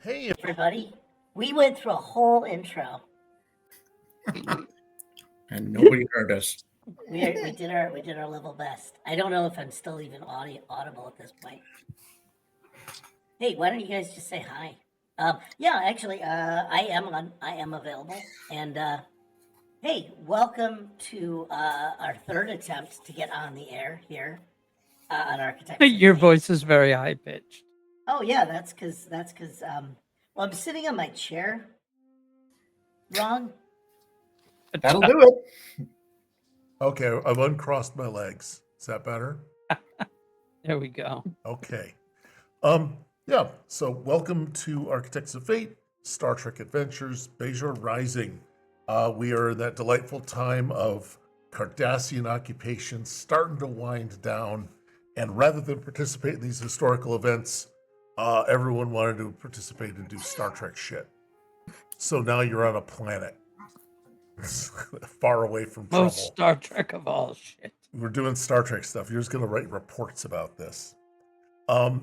Hey, everybody. We went through a whole intro. And nobody heard us. We did our level best. I don't know if I'm still even audible at this point. Hey, why don't you guys just say hi? Yeah, actually, I am available. And hey, welcome to our third attempt to get on the air here on Architects. Your voice is very high pitched. Oh yeah, that's because well, I'm sitting on my chair. Wrong. That'll do it. okay, I've uncrossed my legs. Is that better? There we go. Okay. Yeah, so welcome to Architects of Fate, Star Trek Adventures, Bajor Rising. We are in that delightful time of Cardassian occupation starting to wind down. And rather than participate in these historical events, everyone wanted to participate and do Star Trek shit. So now you're on a planet far away from trouble. Most Star Trek of all shit. We're doing Star Trek stuff. You're just going to write reports about this.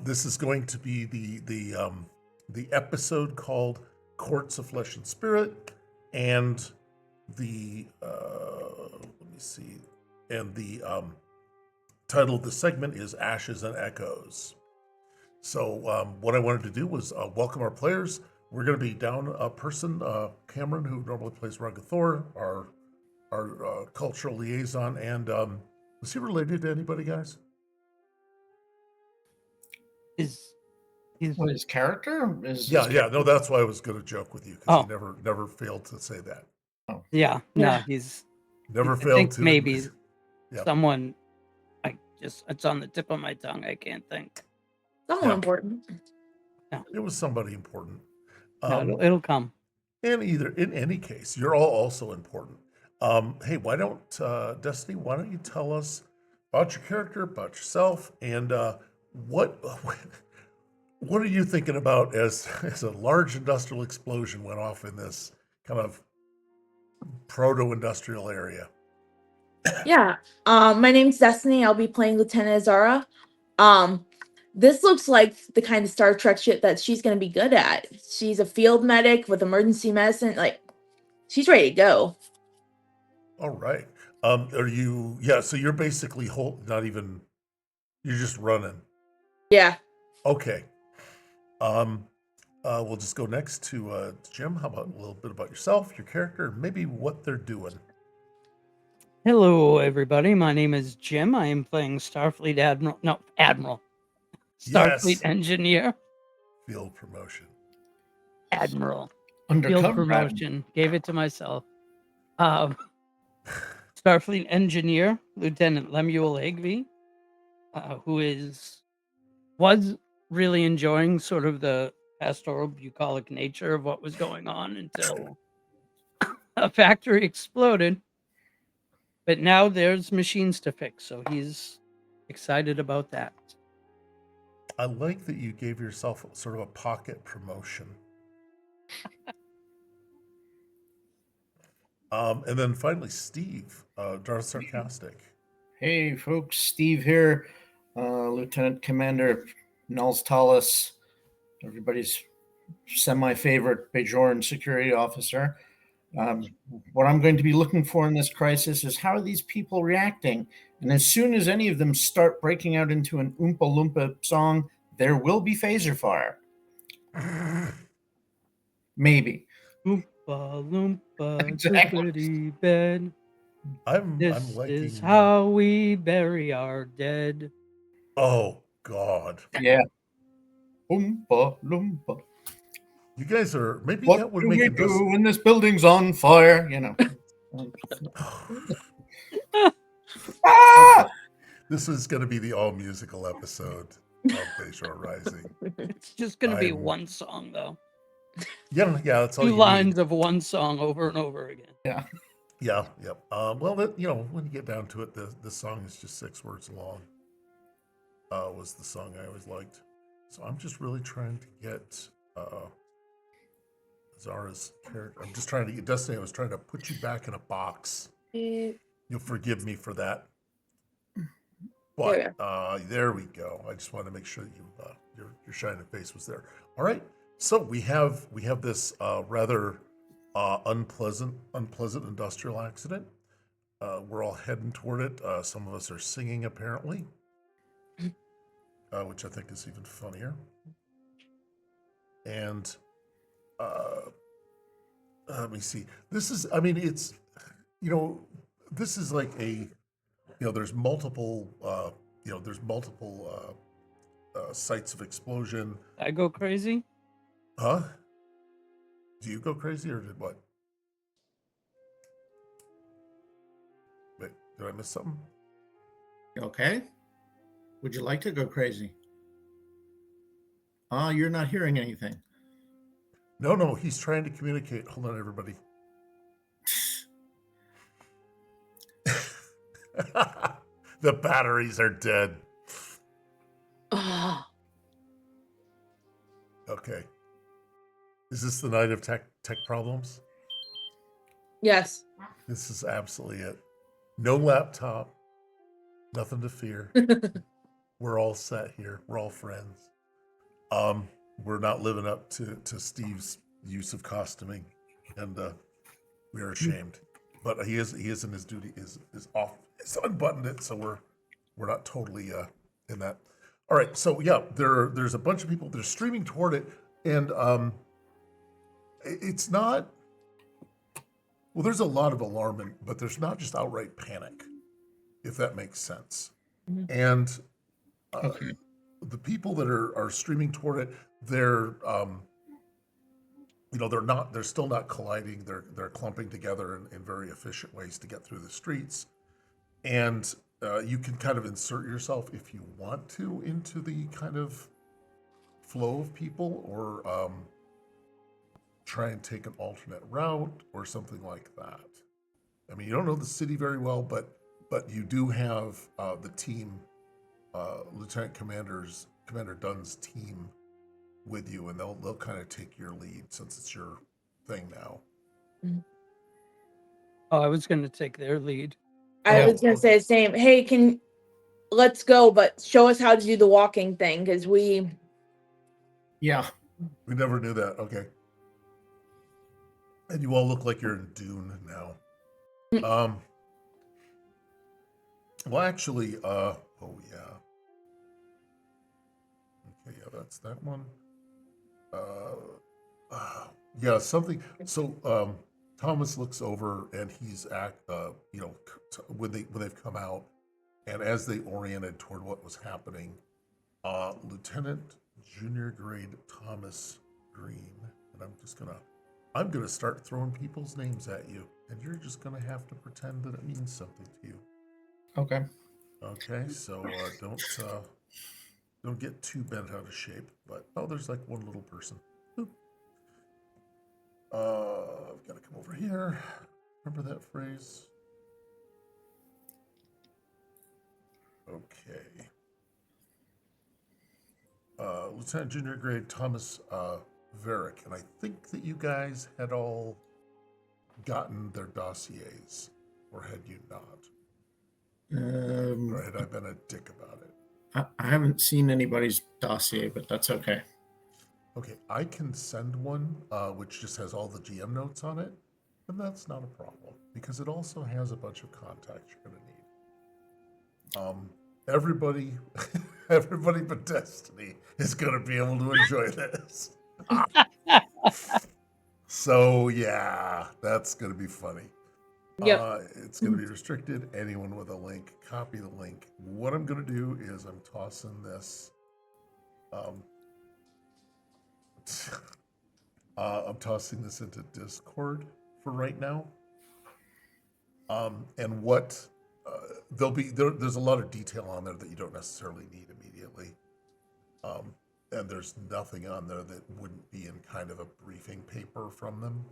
This is going to be the episode called Courts of Flesh and Spirit, and the title of the segment is Ashes and Echoes. So what I wanted to do was welcome our players. We're going to be down a person, Cameron, who normally plays Ragathor, our cultural liaison, and is he related to anybody, guys? His character is. Yeah. No, that's why I was going to joke with you because he never failed to say that. Oh. Yeah, no, he's never I failed think to. Maybe Yep. someone. It's on the tip of my tongue. I can't think. Someone important. It was somebody important. No, it'll come. And in any case, you're all also important. Hey, why don't Destiny? Why don't you tell us about your character, about yourself, and what are you thinking about as a large industrial explosion went off in this kind of proto-industrial area? Yeah. My name's Destiny. I'll be playing Lieutenant Azara. This looks like the kind of Star Trek shit that she's gonna be good at. She's a field medic with emergency medicine. Like, she's ready to go. All right. Are you? Yeah. So you're basically you're just running. Yeah. Okay. We'll just go next to Jim. How about a little bit about yourself, your character, and maybe what they're doing? Hello, everybody. My name is Jim. I am playing Starfleet Admiral. Starfleet Engineer. Field promotion. Admiral. Undercover. Field promotion. Gave it to myself. Starfleet Engineer, Lieutenant Lemuel Egvey, who was really enjoying sort of the pastoral bucolic nature of what was going on until a factory exploded. But now there's machines to fix, so he's excited about that. I like that you gave yourself sort of a pocket promotion. And then finally, Steve, Darth Sarcastic. Hey, folks, Steve here, Lieutenant Commander Nels Tallis, everybody's semi-favorite Bajoran security officer. What I'm going to be looking for in this crisis is how are these people reacting? And as soon as any of them start breaking out into an Oompa Loompa song, there will be phaser fire. Maybe. Oompa Loompa, Exactly. zippity bed. I'm This liking is how we bury our dead. Oh God. Yeah. Oompa Loompa. You guys are maybe What that would do make we it do when this building's on fire? You know. This is going to be the all musical episode of Bajor Rising. It's just going to be I'm- one song, though. Yeah, that's all Two you lines need. of one song over and over again. Yeah. Yeah, yep. Well, when you get down to it, the song is just 6 words long. Was the song I always liked. So I'm just really trying to get Zara's character. I'm just trying to get Destiny. I was trying to put you back in a box. You'll forgive me for that. But there we go. I just wanted to make sure that your shining face was there. All right. So we have this rather unpleasant industrial accident. We're all heading toward it. Some of us are singing apparently, which I think is even funnier. And uh, let me see. This is, I mean, it's, you know, this is like there's multiple, sites of explosion. I go crazy. Huh? Do you go crazy or did what? Wait, did I miss something? Okay. Would you like to go crazy? Ah, you're not hearing anything. No, he's trying to communicate. Hold on, everybody. The batteries are dead. Oh, Okay. Is this the night of tech problems? yes. This is absolutely it. No laptop, nothing to fear. We're all set here. We're all friends. We're not living up to Steve's use of costuming, and we are ashamed. But he is in his duty is off. He's unbuttoned it, so we're not totally in that. All right, so yeah, there's a bunch of people that are streaming toward it, and it's not. Well, there's a lot of alarm, but there's not just outright panic, if that makes sense. Mhm. And Okay. the people that are streaming toward it, they're they're still not colliding. They're clumping together in very efficient ways to get through the streets, and you can kind of insert yourself if you want to into the kind of flow of people, or try and take an alternate route or something like that. I mean, you don't know the city very well, but you do have the team, Commander Dunn's team with you, and they'll kind of take your lead since it's your thing now. Oh, I was going to take their lead. I Oh, was gonna say okay. the same. Hey, let's go, but show us how to do the walking thing because we. Yeah. We never knew that. Okay. And you all look like you're in Dune now. Um. Well, actually, oh yeah. Okay, yeah, that's that one. Yeah, something. So, Thomas looks over and he's when they've come out, and as they oriented toward what was happening, Lieutenant Junior Grade Thomas Green, and I'm gonna start throwing people's names at you, and you're just gonna have to pretend that it means something to you. Okay. Okay, so don't get too bent out of shape. But there's like one little person. Boop. I've got to come over here. Remember that phrase? Okay. Lieutenant Junior Grade Thomas Varick, and I think that you guys had all gotten their dossiers, or had you not? Or had I been a dick about it? I haven't seen anybody's dossier, but that's okay. Okay, I can send one which just has all the GM notes on it, and that's not a problem because it also has a bunch of contacts you're gonna need. Everybody, everybody but Destiny is gonna be able to enjoy this. So yeah, that's gonna be funny. Yep. It's gonna be restricted. Anyone with a link, copy the link. What I'm gonna do is I'm tossing this. I'm tossing this into Discord for right now. And what there's a lot of detail on there that you don't necessarily need immediately. And there's nothing on there that wouldn't be in kind of a briefing paper from them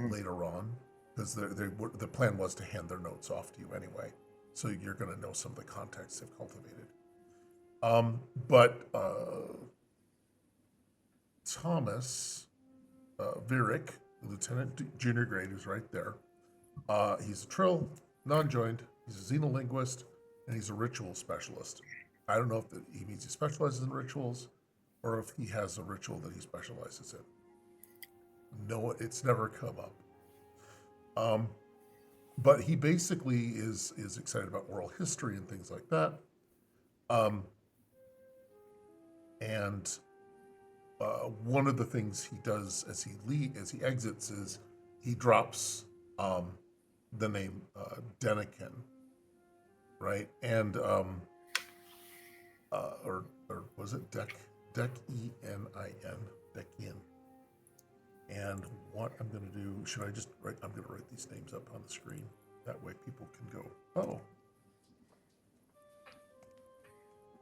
later on, because the plan was to hand their notes off to you anyway, so you're going to know some of the context they've cultivated. But Thomas Virick, Lieutenant Junior Grade, is right there. He's a Trill, non-joined. He's a xenolinguist, and he's a ritual specialist. I don't know if he means he specializes in rituals, or if he has a ritual that he specializes in. No, it's never come up. But he basically is excited about oral history and things like that. And one of the things he does as he exits is he drops the name Denikin, right? And or was it Dekin, Dekin. And what I'm going to do, should I just write, I'm going to write these names up on the screen. That way people can go, oh.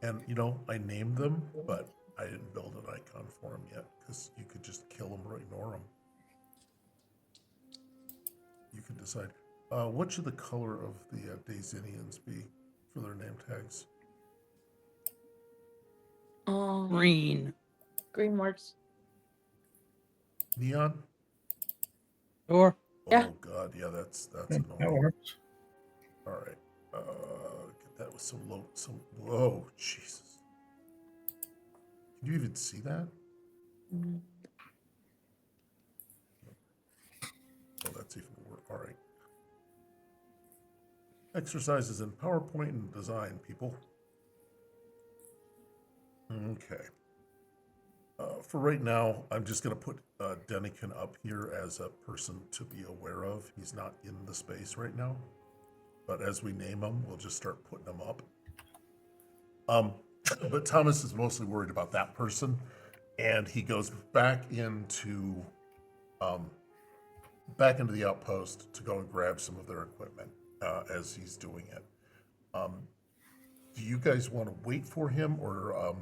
And, I named them, but I didn't build an icon for them yet because you could just kill them or ignore them. You can decide. What should the color of the Daysinians be for their name tags? Green. Green works. Neon? Sure. Yeah. Oh, God, yeah, that's That annoying. works. All right. Get that with some, whoa, Jesus. Can you even see that? Oh, that's even worse. All right. Exercises in PowerPoint and design, people. Okay. For right now, I'm just going to put Denikin up here as a person to be aware of. He's not in the space right now. But as we name him, we'll just start putting them up. But Thomas is mostly worried about that person. And he goes back into the outpost to go and grab some of their equipment as he's doing it. Do you guys want to wait for him or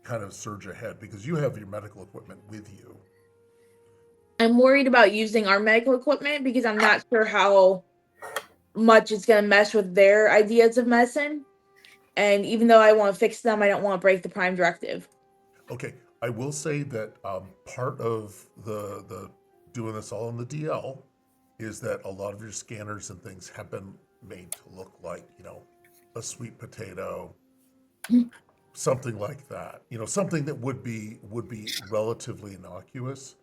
kind of surge ahead? Because you have your medical equipment with you. I'm worried about using our medical equipment because I'm not sure how much it's going to mesh with their ideas of medicine. And even though I want to fix them, I don't want to break the Prime Directive. Okay, I will say that part of the doing this all in the DL is that a lot of your scanners and things have been made to look like, a sweet potato, something like that. Something that would be relatively innocuous.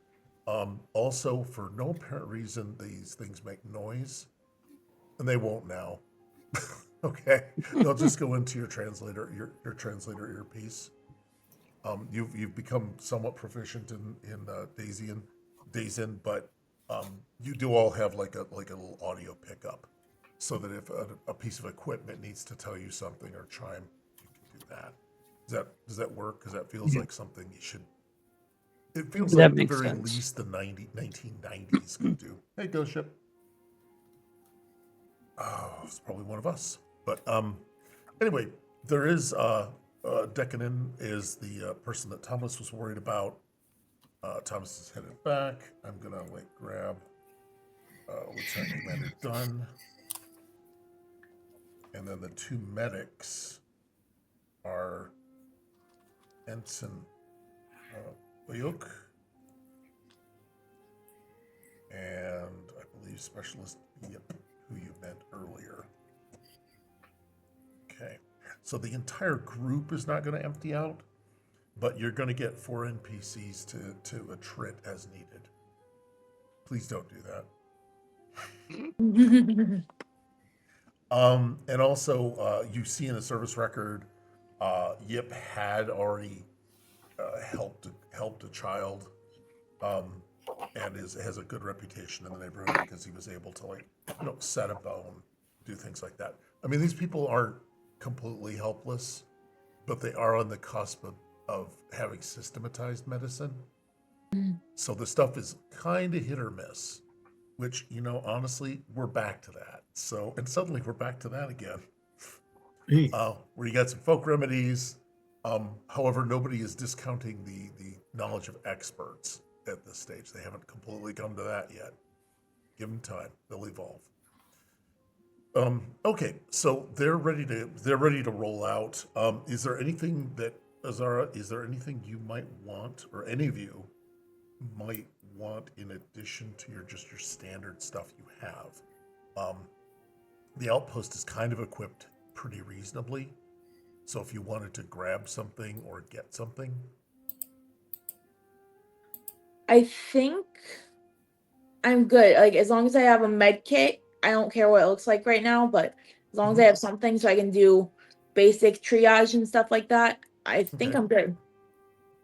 Also, for no apparent reason, these things make noise, and they won't now. Okay, they'll just go into your translator, your translator earpiece. You've become somewhat proficient in Daysin, but you do all have like a little audio pickup, so that if a piece of equipment needs to tell you something or chime, you can do that. Does that work? Because that feels like something you should. It feels That like the makes very sense. least the 1990s could do. Hey, Ghost Ship. Oh, it's probably one of us. But anyway, there is Dekanin is the person that Thomas was worried about. Thomas is headed back. I'm gonna grab Lieutenant Commander Dunn, and then the two medics are Ensign Oyuk and I believe Specialist Yip, who you met earlier. Okay, so the entire group is not going to empty out, but you're going to get 4 NPCs to attrit as needed. Please don't do that. And also, you see in the service record, Yip had already helped a child, and has a good reputation in the neighborhood because he was able to set a bone, do things like that. I mean, these people aren't completely helpless, but they are on the cusp of having systematized medicine. So the stuff is kind of hit or miss, which, honestly, we're back to that. So, and suddenly we're back to that again. Where you got some folk remedies. However, nobody is discounting the knowledge of experts at this stage. They haven't completely come to that yet. Give them time; they'll evolve. Okay, so they're ready to roll out. Is there anything that Azara? Is there anything you might want, or any of you might want in addition to your standard stuff you have? The outpost is kind of equipped pretty reasonably. So if you wanted to grab something or get something, I think I'm good. Like as long as I have a med kit, I don't care what it looks like right now, but as long as I have something so I can do basic triage and stuff like that, I think Okay. I'm good.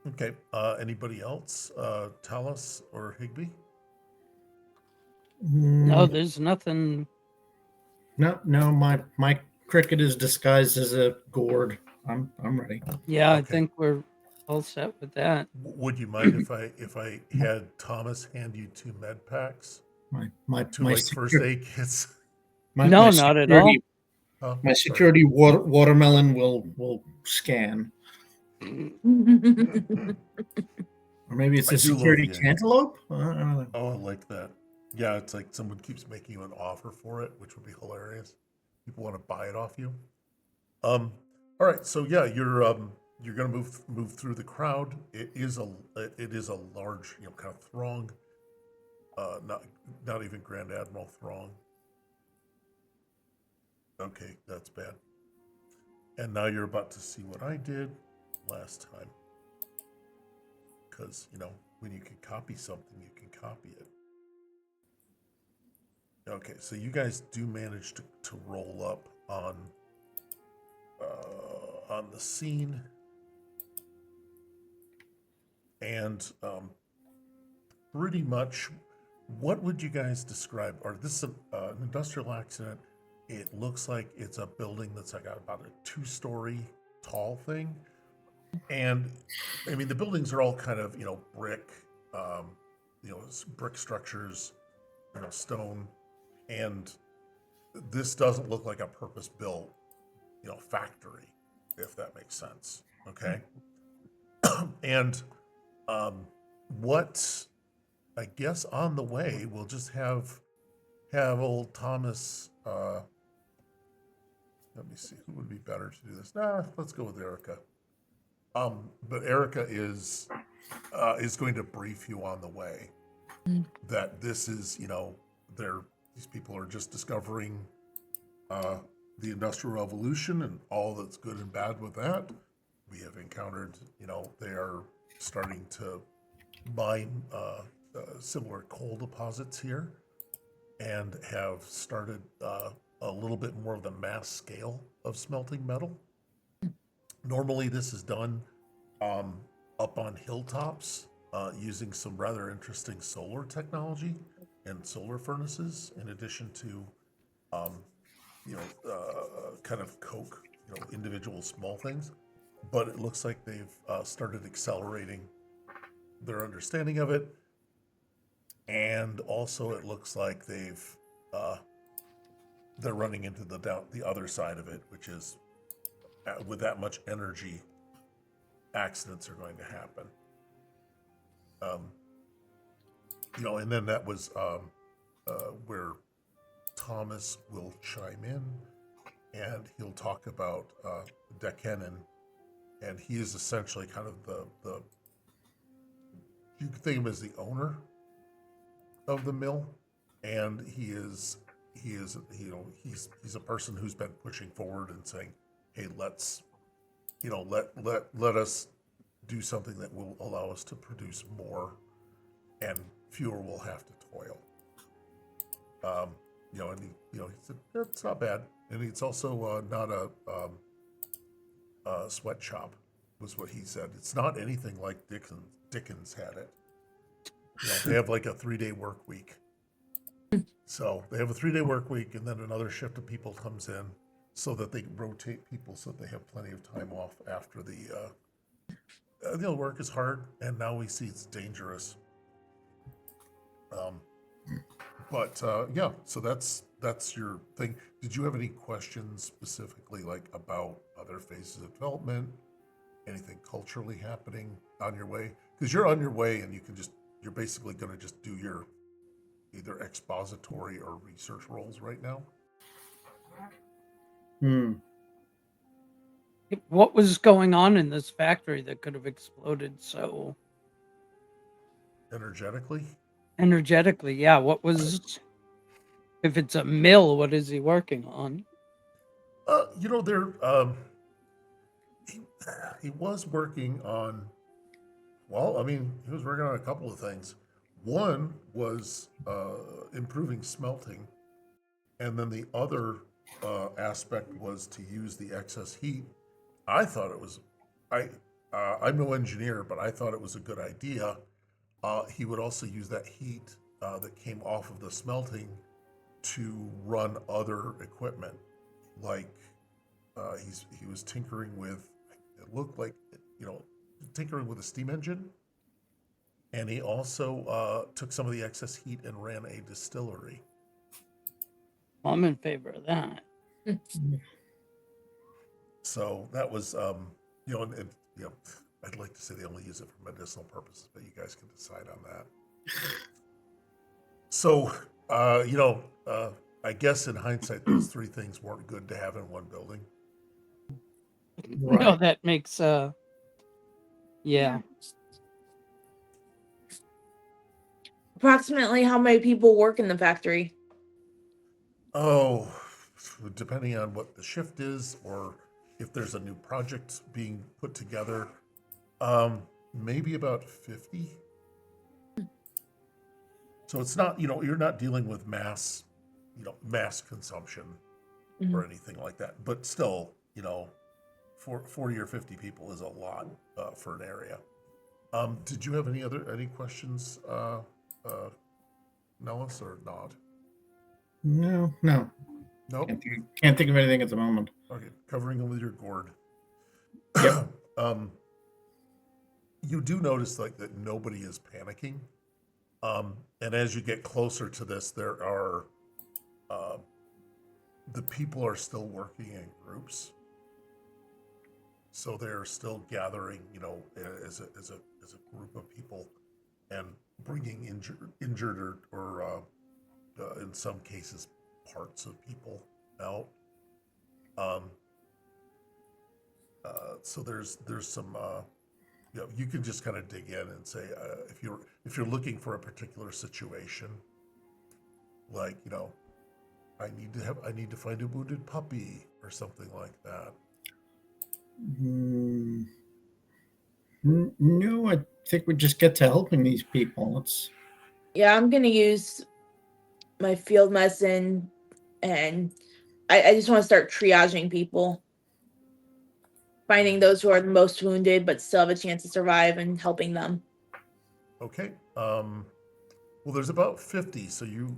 Okay. Anybody else? Talos or Higby? No, Mm, there's nothing. no, my cricket is disguised as a gourd. I'm ready. Yeah, I Okay. think we're all set with that. Would you mind if I had Thomas hand you 2 med packs, My 2 my like first secure, aid kits? No, not at all. Oh, my sorry. security watermelon will scan, or maybe it's I a do love security the idea. cantaloupe. I don't know. Oh, I like that. Yeah, it's like someone keeps making you an offer for it, which would be hilarious. People want to buy it off you. All right, so yeah, you're gonna move through the crowd. It is a large, kind of throng. Not even Grand Admiral throng. Okay, that's bad. And now you're about to see what I did last time. Because, when you can copy something, you can copy it. Okay, so you guys do manage to roll up on the scene. And pretty much, what would you guys describe? Or this is an industrial accident. It looks like it's a building that's like about a 2-story tall thing. And I mean, the buildings are all kind of, brick, brick structures, stone. And this doesn't look like a purpose built, factory, if that makes sense. Okay. And what I guess on the way, we'll just have old Thomas. Let me see who would be better to do this. Nah, let's go with Erica. But Erica is going to brief you on the way that this is, these people are just discovering the Industrial Revolution and all that's good and bad with that. We have encountered, they are starting to mine similar coal deposits here and have started a little bit more of the mass scale of smelting metal. Normally, this is done up on hilltops using some rather interesting solar technology and solar furnaces, in addition to, um, kind of coke, individual small things. But it looks like they've started accelerating their understanding of it, and also it looks like they're running into the other side of it, which is with that much energy, accidents are going to happen. And then that was where Thomas will chime in, and he'll talk about Dekenin, and he is essentially kind of the you can think of him as the owner of the mill, and he's a person who's been pushing forward and saying, hey, let's let us do something that will allow us to produce more, and fewer will have to toil. And he said it's not bad, and it's also not a sweatshop, was what he said. It's not anything like Dickens had it. They have like a 3-day work week. So they have a 3-day work week, and then another shift of people comes in so that they rotate people so that they have plenty of time off after the work is hard, and now we see it's dangerous. But yeah, so that's your thing. Did you have any questions specifically, like about other phases of development, anything culturally happening on your way? Because you're on your way, and you're basically going to just do your either expository or research roles right now. What was going on in this factory that could have exploded so Energetically. energetically? What was, if it's a mill, what is he working on? There he was working on Well, I mean, he was working on a couple of things. One was improving smelting, and then the other aspect was to use the excess heat. I thought it was, I, I'm no engineer, but I thought it was a good idea. He would also use that heat that came off of the smelting to run other equipment, like he was tinkering with. It looked like tinkering with a steam engine, and he also took some of the excess heat and ran a distillery. I'm in favor of that. So that was, and I'd like to say they only use it for medicinal purposes, but you guys can decide on that. So, I guess in hindsight, those three things weren't good to have in one building. Right. No, that makes yeah. Approximately how many people work in the factory? Oh, depending on what the shift is or if there's a new project being put together, maybe about 50. So it's not, you're not dealing with mass consumption or anything like that. But still, 40 or 50 people is a lot for an area. Did you have any questions, Nellis, or not? No. Nope. Can't think of anything at the moment. Okay, covering them with your gourd. Yep. You do notice that nobody is panicking. And as you get closer to this, there are the people are still working in groups, so they're still gathering, as a group of people, and bringing injured or in some cases parts of people out. So there's some you can just kind of dig in and say if you're looking for a particular situation, like I need to find a wounded puppy or something like that. No, I think we just get to helping these people. Yeah, I'm gonna use my field medicine, and I just want to start triaging people, finding those who are the most wounded but still have a chance to survive and helping them. Okay. Well, there's about 50, so you.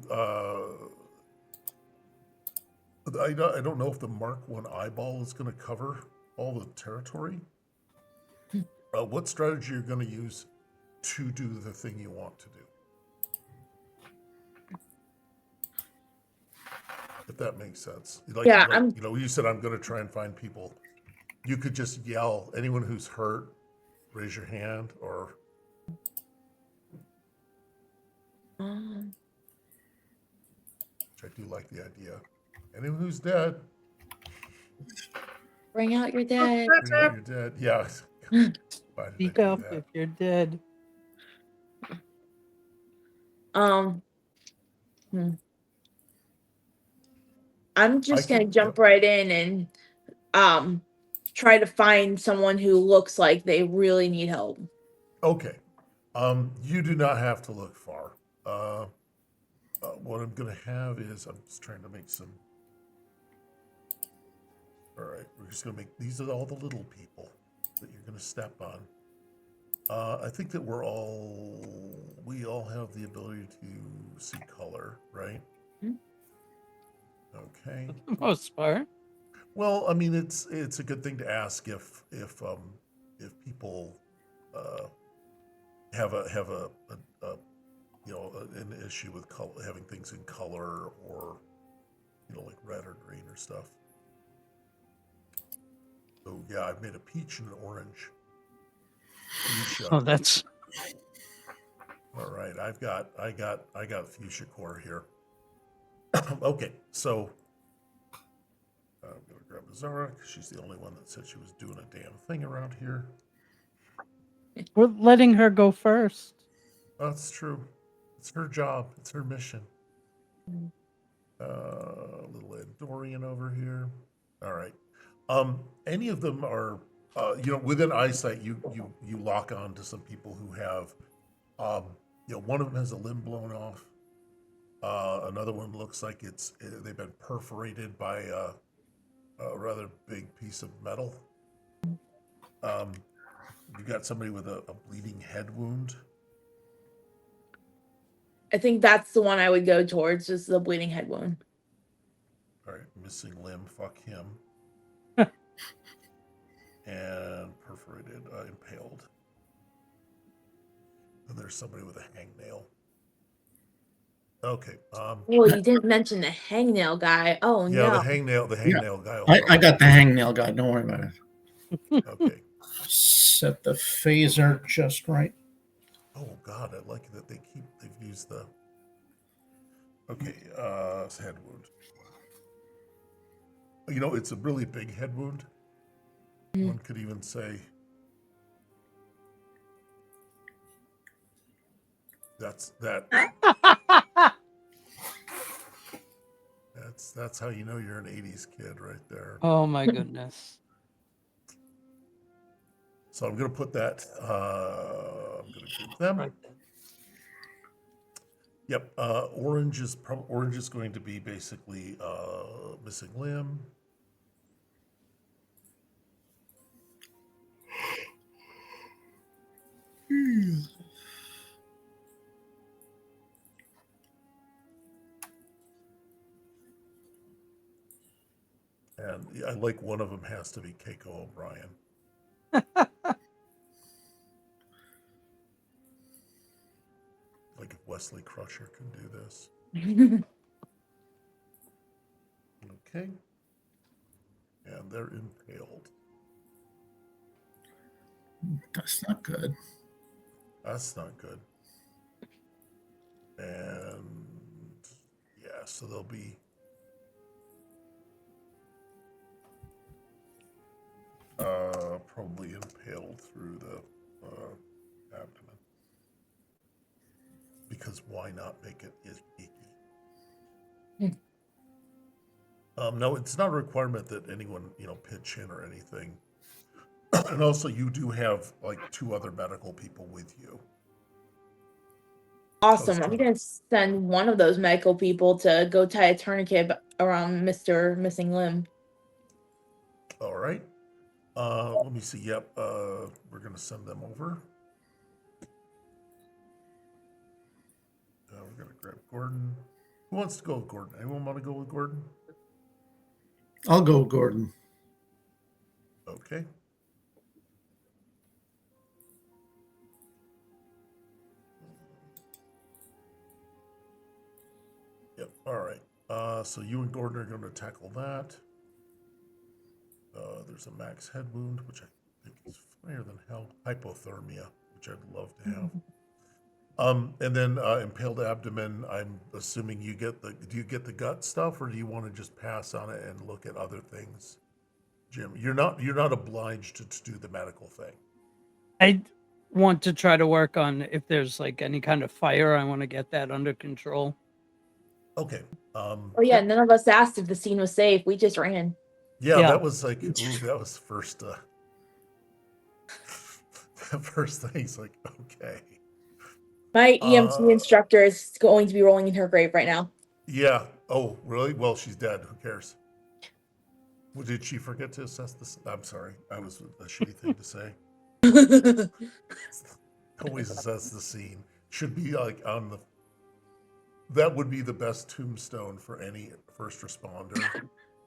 I don't know if the Mark One eyeball is going to cover all the territory. What strategy you're going to use to do the thing you want to do? If that makes sense. You said I'm going to try and find people. You could just yell, anyone who's hurt, raise your hand, or. Which I do like the idea. Anyone who's dead. Bring out your dead. Bring out your dead. Yeah. Why did Speak I do up that? if you're dead. I'm just gonna jump right in and try to find someone who looks like they really need help. Okay. You do not have to look far. What I'm going to have is I'm just trying to make some. All right, we're just going to make these are all the little people that you're going to step on. I think that we all have the ability to see color, right? Okay. For the most part. Well, I mean, it's a good thing to ask if people have an issue with having things in color, or like red or green or stuff. So yeah, I've made a peach and an orange. Fuchsia. Oh, that's All right. I got fuchsia core here. Okay, so I'm gonna grab Zara because she's the only one that said she was doing a damn thing around here. we're letting her go first. That's true. It's her job. It's her mission. Little Andorian over here. All right. Any of them are within eyesight, you lock on to some people who have, one of them has a limb blown off. Another one looks like they've been perforated by a rather big piece of metal. You got somebody with a bleeding head wound. I think that's the one I would go towards, is the bleeding head wound. All right, missing limb. Fuck him. And perforated, impaled. And there's somebody with a hangnail. Okay. Oh, you didn't mention the hangnail guy. Oh Yeah, no. the hangnail guy. I got the hangnail guy. Don't worry about it. Okay. Set the phaser just right. Oh God, I like that they've used the. Okay, it's head wound. It's a really big head wound. One could even say that's that. That's how you know you're an '80s kid right there. Oh my goodness. So I'm gonna put that. I'm gonna group them. Right then. Yep. Orange is going to be basically missing limb. And I like one of them has to be Keiko O'Brien. Like if Wesley Crusher can do this. Okay. And they're impaled. That's not good. That's not good. And yeah, so they'll be probably impaled through the abdomen. Because why not make it icky? No, it's not a requirement that anyone, pitch in or anything. And also, you do have like 2 other medical people with you. Awesome. I'm going to send one of those medical people to go tie a tourniquet around Mr. Missing Limb. All right. Let me see. Yep. We're going to send them over. We're going to grab Gordon. Who wants to go with Gordon? Anyone want to go with Gordon? I'll go, Gordon. Okay. Yep. All right. So you and Gordon are going to tackle that. There's a max head wound, which I think is funnier than hell. Hypothermia, which I'd love to have. And then impaled abdomen. I'm assuming you get do you get the gut stuff, or do you want to just pass on it and look at other things? Jim, you're not obliged to do the medical thing. I want to try to work on if there's like any kind of fire. I want to get that under control. Okay. Oh yeah, none of us asked if the scene was safe. We just ran. Yeah, Yeah. that was like, that was first. The first thing. He's like, okay. My EMT instructor is going to be rolling in her grave right now. Yeah. Oh, really? Well, she's dead. Who cares? Well, did she forget to assess this? I'm sorry. That was a shitty thing to say. Always assess the scene. Should be like on the. That would be the best tombstone for any first responder.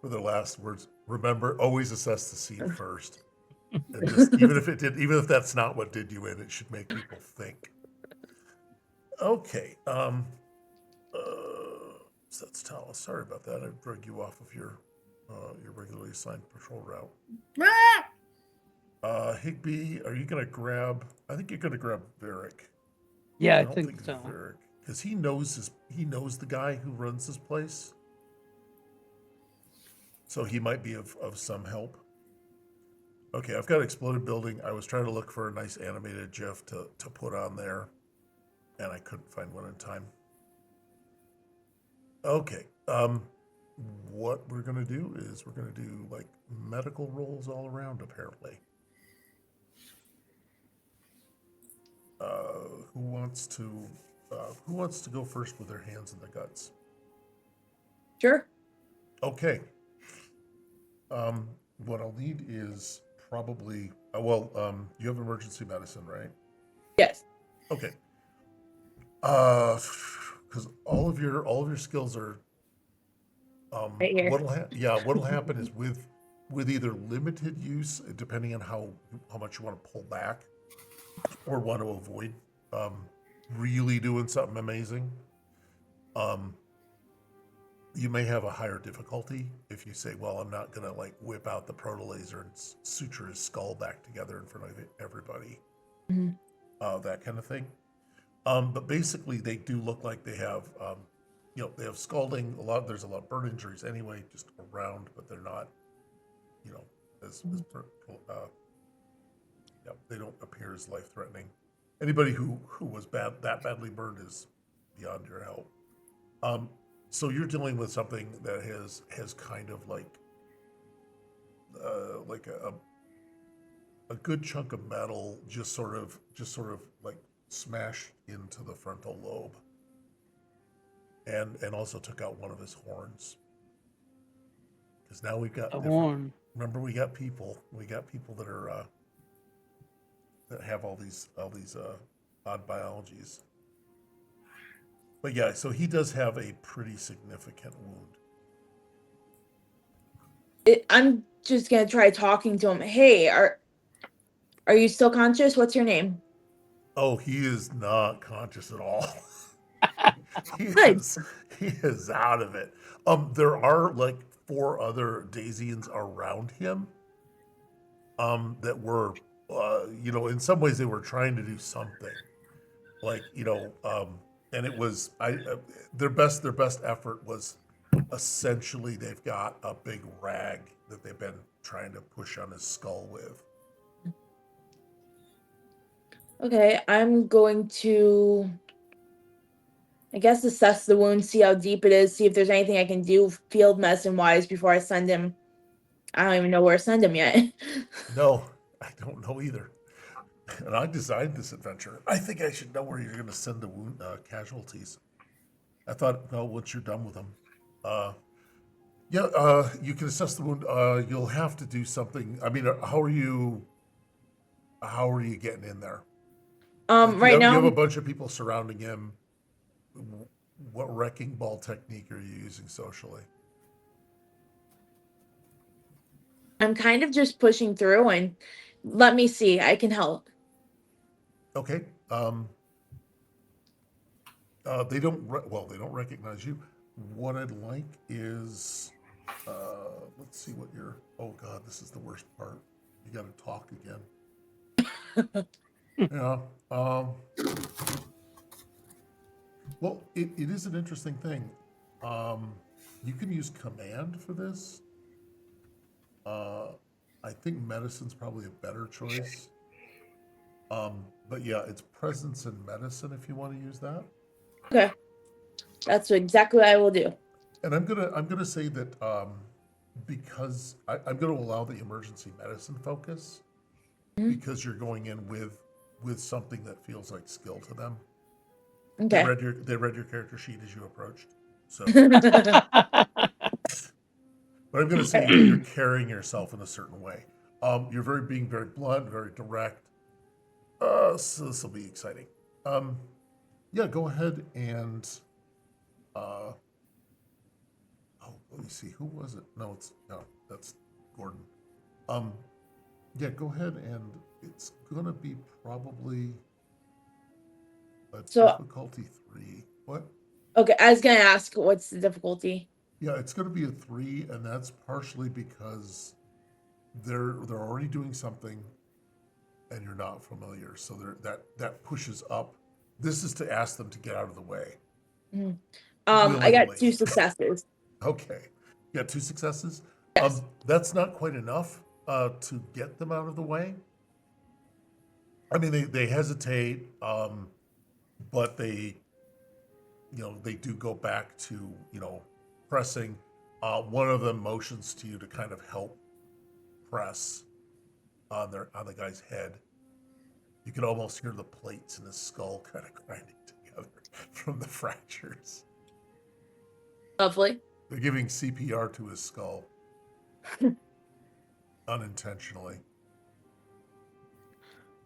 For their last words, remember, always assess the scene first. And just, even if that's not what did you in, it should make people think. Okay. So that's Tallis. Sorry about that. I drug you off of your regularly assigned patrol route. Higby, are you gonna grab? I think you're gonna grab Varric. Yeah, I don't think so. Varric, because he knows the guy who runs this place. So he might be of some help. Okay, I've got exploded building. I was trying to look for a nice animated GIF to put on there, and I couldn't find one in time. Okay, what we're gonna do is we're gonna do like medical rolls all around, apparently. who wants to go first with their hands in the guts? Sure. Okay. What I'll need is probably you have emergency medicine, right? Yes. Okay. Because all of your skills are Right here. what'll happen is with either limited use, depending on how much you want to pull back or want to avoid really doing something amazing. You may have a higher difficulty if you say, well, I'm not going to like whip out the proto laser and suture his skull back together in front of everybody. Mhm. That kind of thing. But basically, they do look like they have, they have scalding. There's a lot of burn injuries anyway, just around, but they're not, as they don't appear as life threatening. Anybody who was that badly burned is beyond your help. So you're dealing with something that has kind of like a good chunk of metal just sort of like smashed into the frontal lobe, and also took out one of his horns. Because now we've got A different. horn. Remember, we got people that are that have all these odd biologies. But yeah, so he does have a pretty significant wound. I'm just gonna try talking to him. Hey, are you still conscious? What's your name? Oh, he is not conscious at all. he Good. is out of it. There are like 4 other Daisians around him. That were, in some ways they were trying to do something, like and it was their best effort was essentially they've got a big rag that they've been trying to push on his skull with. Okay, I'm going to, I guess, assess the wound, see how deep it is, see if there's anything I can do field medicine wise before I send him. I don't even know where to send him yet. No, I don't know either. And I designed this adventure. I think I should know where you're going to send the wound casualties. I thought, no, once you're done with them, you can assess the wound. You'll have to do something. I mean, how are you getting in there? Like Right you now have a bunch of people surrounding him. What wrecking ball technique are you using socially? I'm kind of just pushing through and let me see. I can help. Okay. They don't recognize you. What I'd like is, let's see what you're. Oh God, this is the worst part. You got to talk again. Yeah. Well, it is an interesting thing. You can use command for this. I think medicine's probably a better choice. But yeah, it's presence and medicine if you want to use that. Okay. That's exactly what I will do. And I'm gonna say that because I'm gonna allow the emergency medicine focus because you're going in with something that feels like skill to them. Okay. They read your character sheet as you approached. So, but I'm gonna say you're carrying yourself in a certain way. You're being very blunt, very direct. So this will be exciting. Yeah, go ahead and. Let me see. Who was it? No, that's Gordon. Um, yeah, go ahead and it's gonna be probably a difficulty 3. What? Okay, I was gonna ask what's the difficulty. Yeah, it's gonna be a 3, and that's partially because they're already doing something, and you're not familiar, so that pushes up. This is to ask them to get out of the way. Mhm. I got 2 successes. Okay, you got 2 successes. Yes. That's not quite enough to get them out of the way. I mean, they hesitate, but they do go back to pressing. One of them motions to you to kind of help press on the guy's head. You can almost hear the plates in his skull kind of grinding together from the fractures. Lovely. They're giving CPR to his skull unintentionally.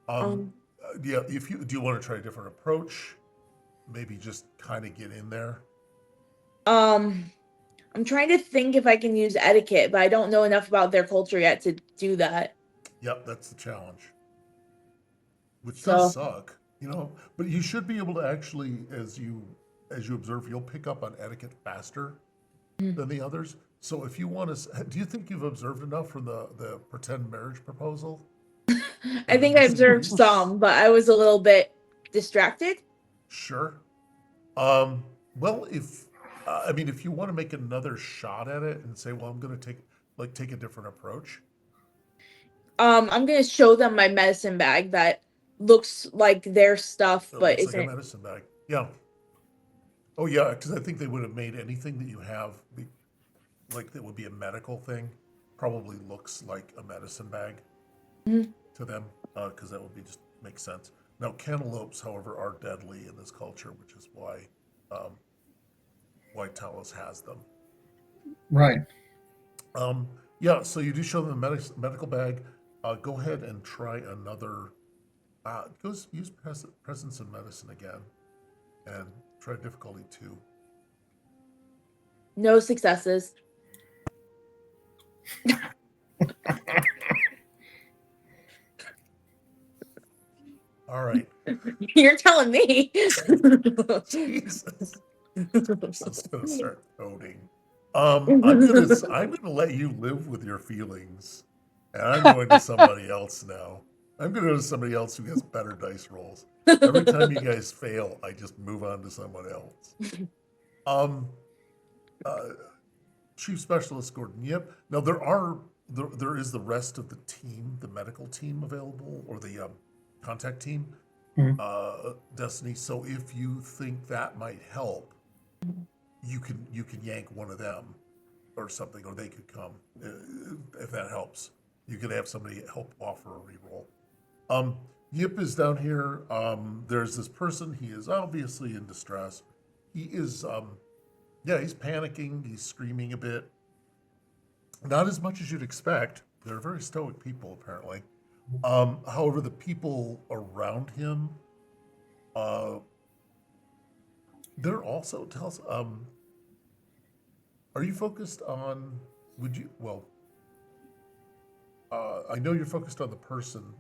Yeah, if you do you want to try a different approach, maybe just kind of get in there. I'm trying to think if I can use etiquette, but I don't know enough about their culture yet to do that. Yep, that's the challenge. Which does So, suck, you know, but you should be able to actually, as you observe, you'll pick up on etiquette faster than the others. So if you want to, do you think you've observed enough from the pretend marriage proposal? I think I observed some, but I was a little bit distracted. Sure. Well, if I mean, if you want to make another shot at it and say, well, I'm going to take a different approach. I'm gonna show them my medicine bag that looks like their stuff, It but looks like a isn't. medicine bag. Yeah. Oh yeah, because I think they would have made anything that you have like that would be a medical thing probably looks like a medicine bag to them because that would be just makes sense. Now cantaloupes, however, are deadly in this culture, which is why Talos has them. Right. Yeah, so you do show them a medical bag. Go ahead and try another. Use presence and medicine again, and try difficulty 2. No successes. All right. You're telling me. Jesus. I'm just gonna start coding. I'm gonna let you live with your feelings, and I'm going to somebody else now. I'm gonna go to somebody else who has better dice rolls. Every time you guys fail, I just move on to someone else. Um, uh, Chief Specialist Gordon. Yep. Now there is the rest of the team, the medical team available, or the contact team, Mhm. Destiny. So if you think that might help, you can yank one of them or something, or they could come if that helps. You could have somebody help offer a reroll. Yip is down here. There's this person. He is obviously in distress. He is, yeah, he's panicking. He's screaming a bit. Not as much as you'd expect. They're very stoic people, apparently. However, the people around him, they're also tells. Are you focused on? Would you? Well, I know you're focused on the person.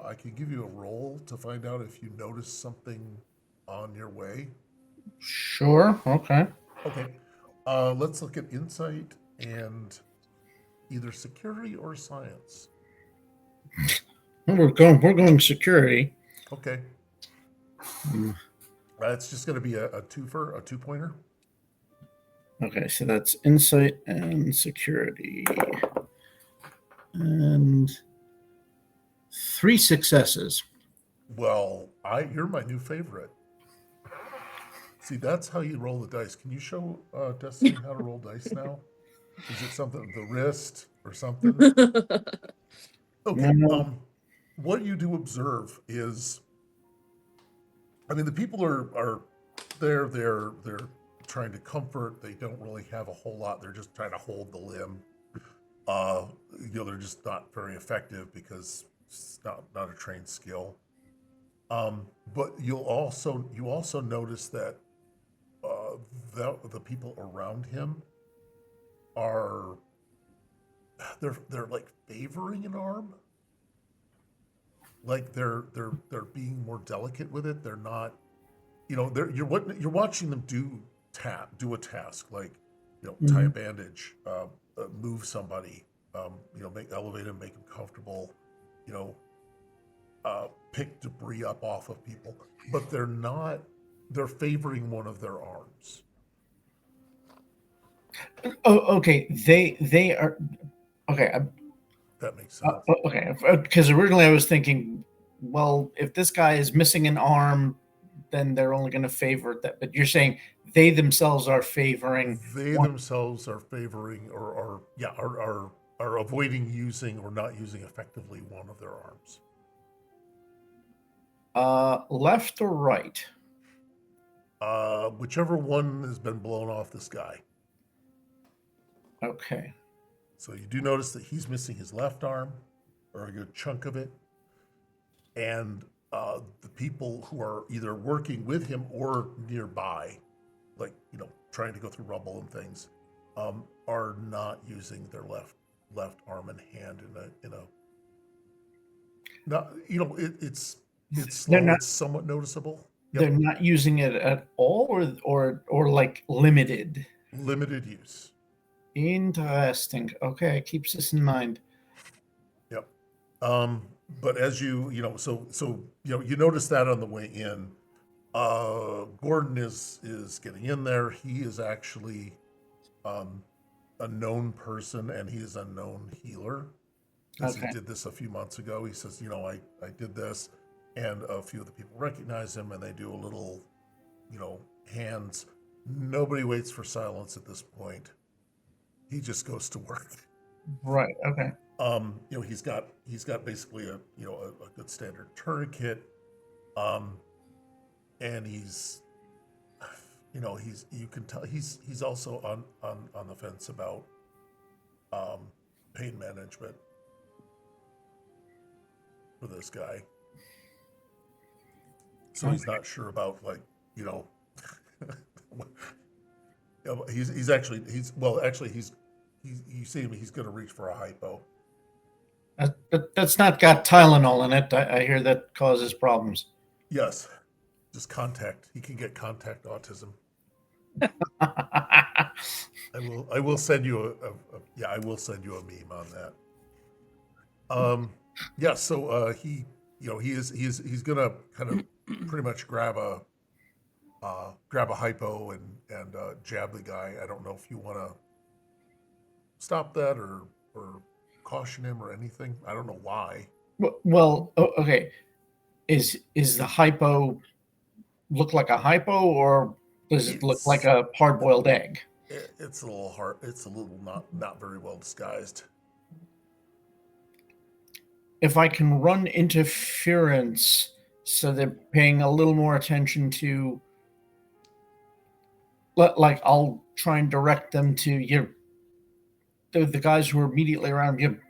I can give you a roll to find out if you notice something on your way. Sure. Okay. Okay. Let's look at insight and either security or science. Well, we're going security. Okay. Mm. It's just going to be a 2-pointer. Okay, so that's insight and security. And 3 successes. Well, you're my new favorite. See, that's how you roll the dice. Can you show Destiny how to roll dice now? Is it something the wrist or something? Okay. What you do observe is, I mean, the people are they're trying to comfort. They don't really have a whole lot. They're just trying to hold the limb. They're just not very effective because it's not a trained skill. But you also notice that the people around him are they're like favoring an arm, like they're being more delicate with it. They're not, you're watching them do a task like tie a bandage, move somebody, elevate them, make them comfortable, you know, pick debris up off of people, but they're favoring one of their arms. Oh, okay. They are okay. That makes sense. Okay, because originally I was thinking, well, if this guy is missing an arm, then they're only going to favor that. But you're saying they themselves are favoring. They themselves are favoring or are avoiding using or not using effectively one of their arms. Left or right? Whichever one has been blown off the sky. Okay. So you do notice that he's missing his left arm, or a good chunk of it, and the people who are either working with him or nearby, like trying to go through rubble and things, are not using their left arm and hand in a not it's They're slow. not It's somewhat noticeable. they're Yep, not using it at all, or like limited. limited use. Interesting. Okay, keeps this in mind. Yep. But as you notice that on the way in, Gordon is getting in there. He is actually um, a known person, and he is a known healer, because he Okay. did this a few months ago. He says, I did this, and a few of the people recognize him, and they do a little, hands. Nobody waits for silence at this point. He just goes to work. Right. Okay. He's got basically a good standard tourniquet, um, and you can tell he's also on the fence about pain management for this guy. So he's not sure about he's actually you see him, he's going to reach for a hypo. That's not got Tylenol in it. I hear that causes problems. Yes, just contact. He can get contact autism. I will send you I will send you a meme on that. Yeah, so he's gonna kind of pretty much grab a hypo and jab the guy. I don't know if you want to stop that or caution him or anything. I don't know why. Well, okay. Is the hypo look like a hypo, or does it look like a hard-boiled egg? It's a little hard. It's a little not very well disguised. If I can run interference so they're paying a little more attention to, like, I'll try and direct them to the guys who are immediately around him.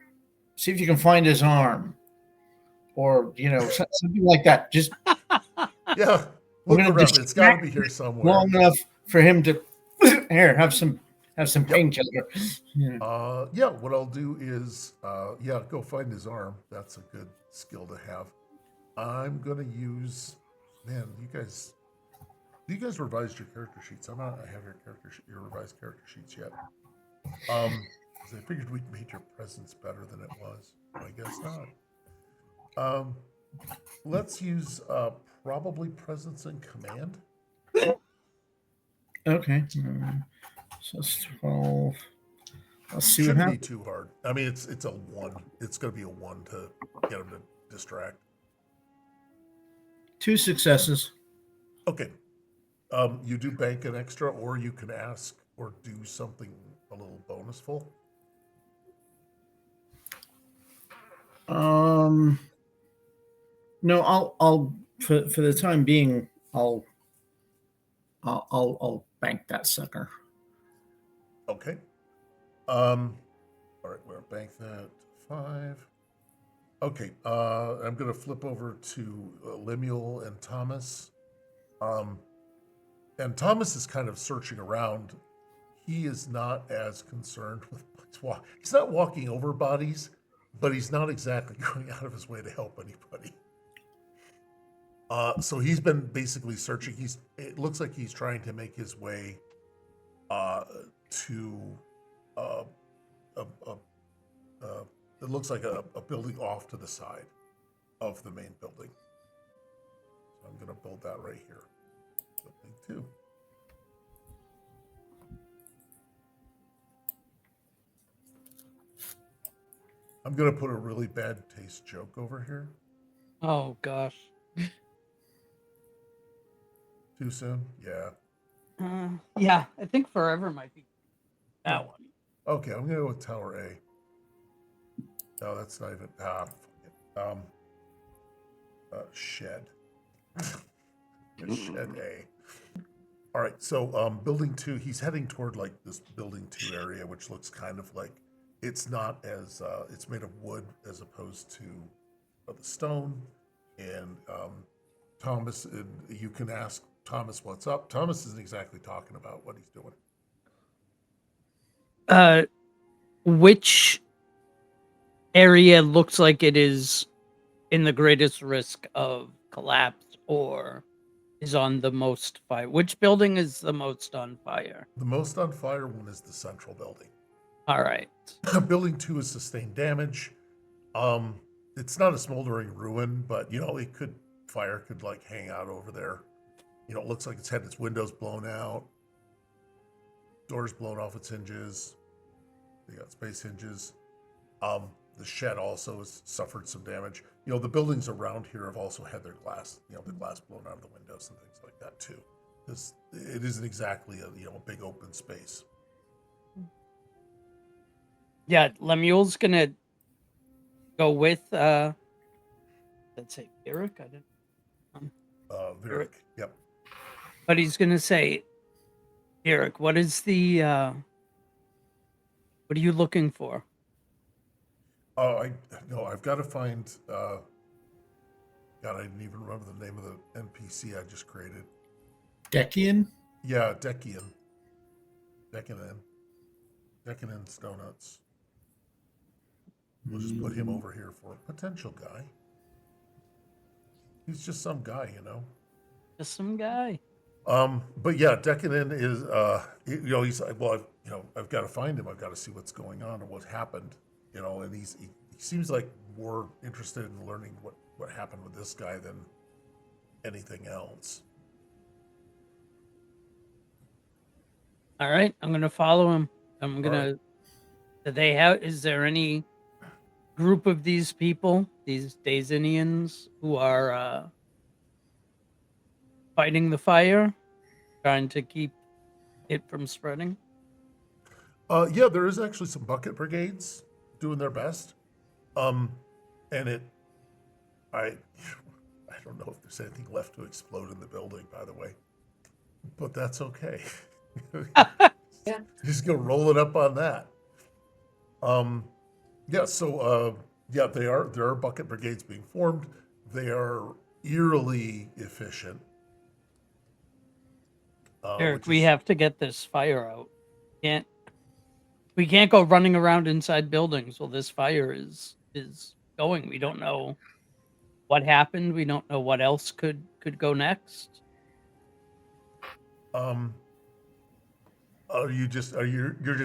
See if you can find his arm, or something like that. Just Yeah, I'm look gonna around. It's got to distract be here somewhere. long enough for him to here have some Yep. painkiller. Yeah. What I'll do is, go find his arm. That's a good skill to have. I'm gonna use, man. You guys revised your character sheets. I have your revised character sheets yet. 'Cause I figured we'd made your presence better than it was. I guess not. Let's use probably presence and command. Okay. So it's 12. Let's see what Shouldn't be happens. too hard. I mean, it's a 1. It's going to be a 1 to get him to distract. 2 successes. Okay. You do bank an extra, or you can ask or do something a little bonusful. No, I'll for the time being, I'll bank that sucker. Okay. All right, we're bank that 5. Okay. I'm going to flip over to Lemuel and Thomas. And Thomas is kind of searching around. He is not as concerned with he's not walking over bodies, but he's not exactly going out of his way to help anybody. So he's been basically searching. It looks like he's trying to make his way to it looks like a building off to the side of the main building. So I'm going to build that right here. Building 2. I'm going to put a really bad taste joke over here. Oh gosh. Too soon? Yeah. Yeah, I think forever might be that one. Okay, I'm going to go with Tower A. No, that's not even. Fuck it. Shed. Shed A. All right, so building 2, he's heading toward like this building 2 area, which looks kind of like it's not as it's made of wood as opposed to the stone. And Thomas, you can ask Thomas what's up. Thomas isn't exactly talking about what he's doing. Which area looks like it is in the greatest risk of collapse or is on the most fire? Which building is the most on fire? The most on fire one is the central building. All right. Building 2 has sustained damage. It's not a smoldering ruin, but fire could like hang out over there. It looks like it's had its windows blown out, doors blown off its hinges. They got space hinges. The shed also has suffered some damage. The buildings around here have also had their glass, the glass blown out of the windows and things like that too. It isn't exactly a big open space. Yeah, Lemuel's gonna go with let's say Eric. I didn't. Vieric, yep. But he's gonna say, Eric, what is the what are you looking for? I've got to find. God, I didn't even remember the name of the NPC I just created. Decian? Yeah, Decian. Decian Donuts. We'll just put him over here for a potential guy. He's just some guy, Just some guy. But yeah, Decian is he's like, well, I've got to find him. I've got to see what's going on and what happened. And he seems like more interested in learning what happened with this guy than anything else. All right, I'm gonna follow him. I'm gonna. right. Do they have? Is there any group of these people, these Daisinians, who are fighting the fire, trying to keep it from spreading? Yeah, there is actually some bucket brigades doing their best. And I don't know if there's anything left to explode in the building, by the way, but that's okay. Yeah. Just go roll it up on that. Yeah. So yeah, there are bucket brigades being formed. They are eerily efficient. Eric, we have to get this fire out. We can't go running around inside buildings while this fire is going. We don't know what happened. We don't know what else could go next. You're just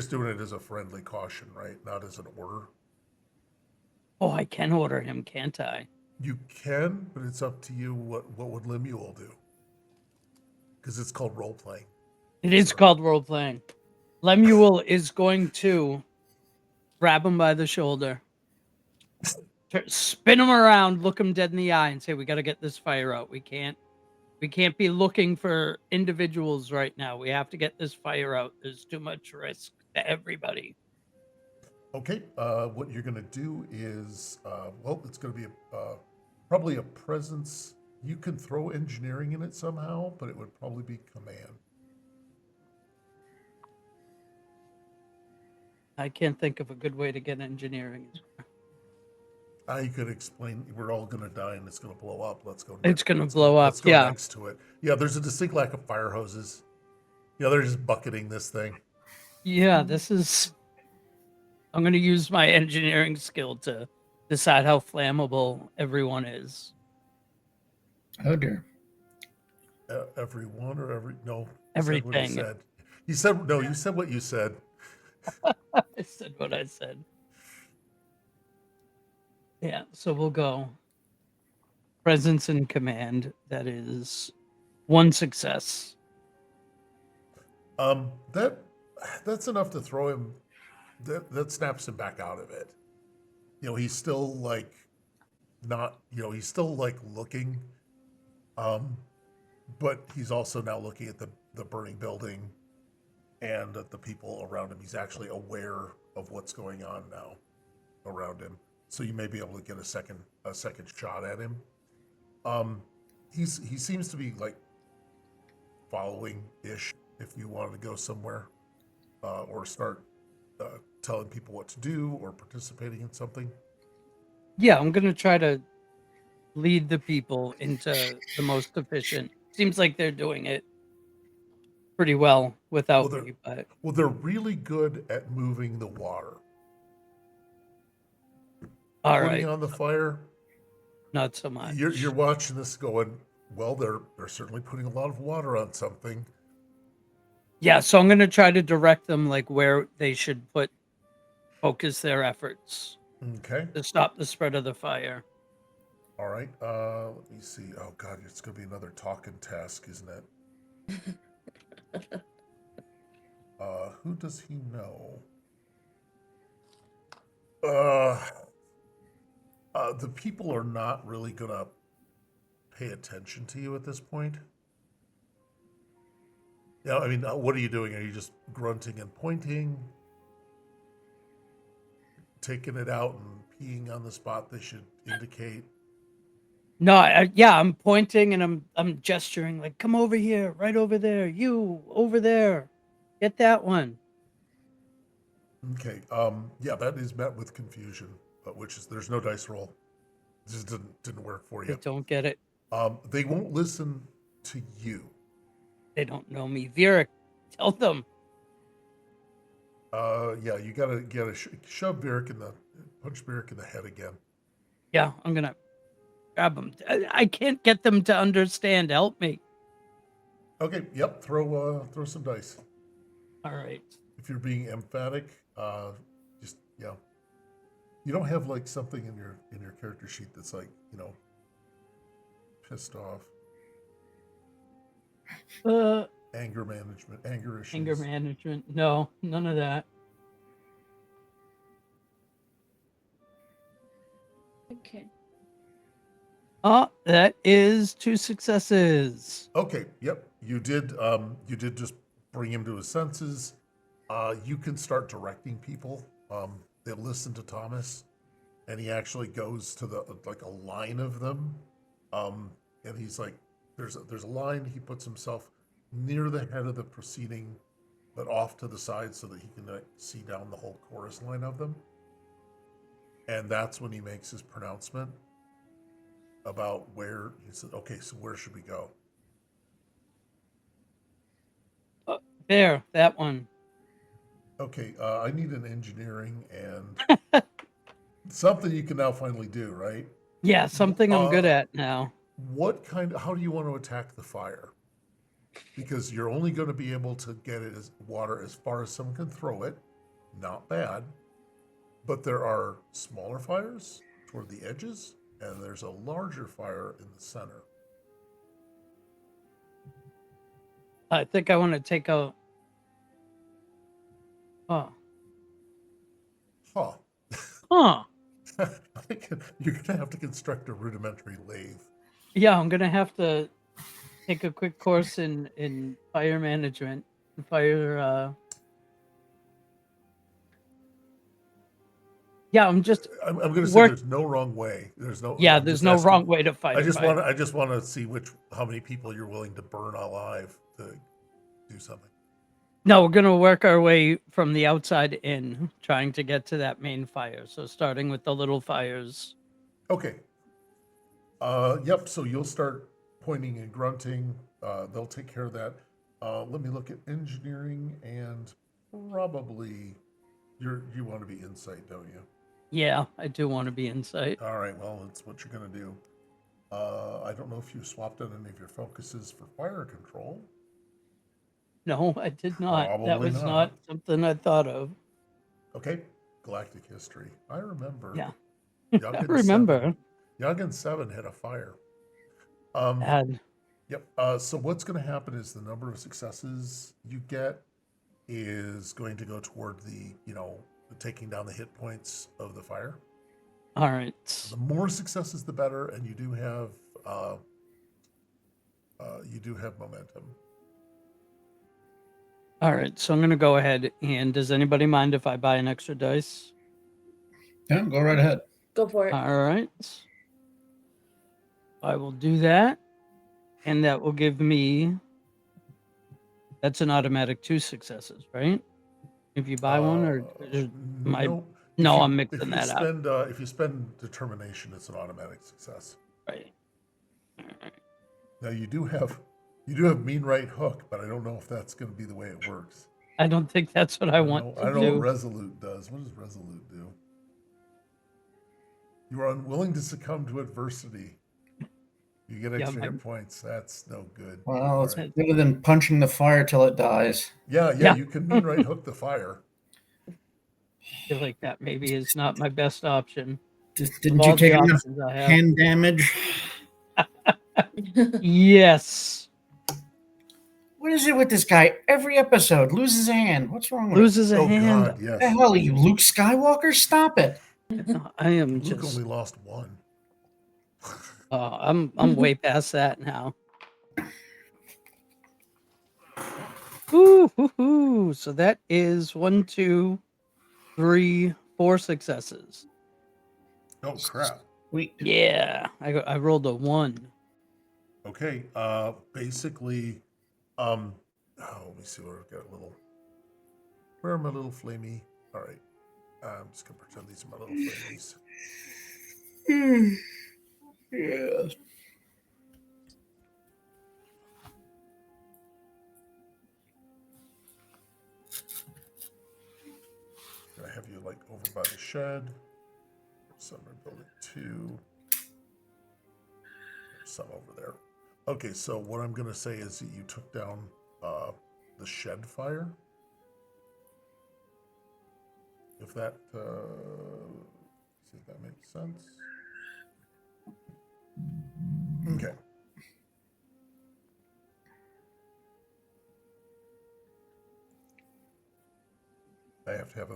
doing it as a friendly caution, right? Not as an order. Oh, I can order him, can't I? You can, but it's up to you. What would Lemuel do? Because it's called role playing. It is called role playing. Lemuel is going to grab him by the shoulder, spin him around, look him dead in the eye, and say, "We got to get this fire out. We can't be looking for individuals right now. We have to get this fire out. There's too much risk to everybody." Okay. What you're going to do is, it's going to be probably a presence. You can throw engineering in it somehow, but it would probably be command. I can't think of a good way to get engineering. I could explain. We're all going to die, and it's going to blow up. Let's go. It's going to blow up. Let's go Yeah. next to it. Yeah. There's a distinct lack of fire hoses. Yeah, they're just bucketing this thing. Yeah, this is. I'm going to use my engineering skill to decide how flammable everyone is. Oh dear. Everyone or every no. Everything. You said no. You said what you said. I said what I said. Yeah, so we'll go presence and command. That is one success. That's enough to throw him. That snaps him back out of it. He's still like not. He's still like looking. But he's also now looking at the burning building and at the people around him. He's actually aware of what's going on now around him. So you may be able to get a second shot at him. he seems to be like following ish. If you wanted to go somewhere, or start telling people what to do or participating in something. Yeah, I'm gonna try to lead the people into the most efficient. Seems like they're doing it pretty well Well, without they're me, but they're really good at moving the water. all Putting right, on the fire, not so you're much. watching this going, well, they're certainly putting a lot of water on something. Yeah, so I'm gonna try to direct them like where they should focus their efforts Okay. to stop the spread of the fire. All right. Let me see. Oh God, it's gonna be another talking task, isn't it? Who does he know? Uh, the people are not really gonna pay attention to you at this point. Yeah, I mean, what are you doing? Are you just grunting and pointing, taking it out and peeing on the spot they should indicate? No, yeah, I'm pointing and I'm gesturing like, come over here, right over there, you over there, get that one. Okay. Yeah, that is met with confusion, but which is there's no dice roll. It just didn't work for They you. don't get it. They won't listen to you. They don't know me. Vera, tell them. Yeah, you gotta shove Beric in the punch Beric in the head again. Yeah, I'm gonna grab them. I can't get them to understand. Help me. Okay. Yep. Throw some dice. All right. If you're being emphatic, just yeah. You don't have like something in your character sheet that's like pissed off, Uh, anger management, anger issues. anger management. No, none of that. Okay. Oh, that is 2 successes. Okay. Yep. You did. You did just bring him to his senses. You can start directing people. They'll listen to Thomas, and he actually goes to the like a line of them. And he's like, there's a line. He puts himself near the head of the proceeding, but off to the side so that he can see down the whole chorus line of them. And that's when he makes his pronouncement about where he said, okay, so where should we go? There, that one. Okay, I need an engineering and something you can now finally do, right? Yeah, something I'm good Uh, at now. how do you want to attack the fire? Because you're only going to be able to get it as water as far as someone can throw it. Not bad. But there are smaller fires toward the edges, and there's a larger fire in the center. I think I want to take a. Oh, Huh. huh. I think you're going to have to construct a rudimentary lathe. Yeah, I'm gonna have to take a quick course in fire management, fire. Yeah, I'm just I'm going to say work. there's no wrong way. There's no. Yeah, I'm there's just no asking. wrong way to fight a fire. I just want to see how many people you're willing to burn alive to do something. No, we're gonna work our way from the outside in, trying to get to that main fire. So starting with the little fires. Okay. Yep. So you'll start pointing and grunting. They'll take care of that. Let me look at engineering and probably you want to be insight, don't you? Yeah, I do want to be insight. All right. Well, that's what you're gonna do. I don't know if you swapped out any of your focuses for fire control. No, I did not. That Probably was not. not something I thought of. Okay. Galactic history. I remember. Yeah, I Yagin remember. 7. Yagin 7 had a fire. Um, And Yep. So what's going to happen is the number of successes you get is going to go toward the taking down the hit points of the fire. all right. The more successes, the better, and you do have momentum. All right, so I'm gonna go ahead and does anybody mind if I buy an extra dice? Yeah, go right ahead. Go for it. All right. I will do that. And that will give me. That's an automatic 2 successes, right? If you buy one, or am I? No. No, I'm If mixing you that up. spend if you spend determination, it's an automatic success. Right. Now you do have mean right hook, but I don't know if that's going to be the way it works. I don't think that's what I want I to don't know what do. Resolute does. What does Resolute do? You are unwilling to succumb to adversity. You get Yeah, extra my, hit points. That's no good. Well, it's All right. better than punching the fire till it dies. Yeah, yeah. you can mean right hook the fire. I feel like that maybe is not my best option. Of Didn't you all the take enough options I have. hand damage? Yes. What is it with this guy? Every episode loses a hand. What's wrong with him? Loses a Oh hand. God, What the yes. hell are you, Luke Skywalker? Stop it! I am Luke just. only lost one. I'm way past that now. Ooh, hoo, hoo. So that is 1, 2, 3, 4 successes. Oh crap. Yeah, I rolled a 1. Okay. Basically, let me see where I've got a little. Where are my little flamey? All right. I'm just gonna pretend these are my little flamies. Yeah. Gonna have you like over by the shed. Some are building 2. There's some over there. Okay, so what I'm gonna say is that you took down the shed fire. If that see if that makes sense. Okay. I have to have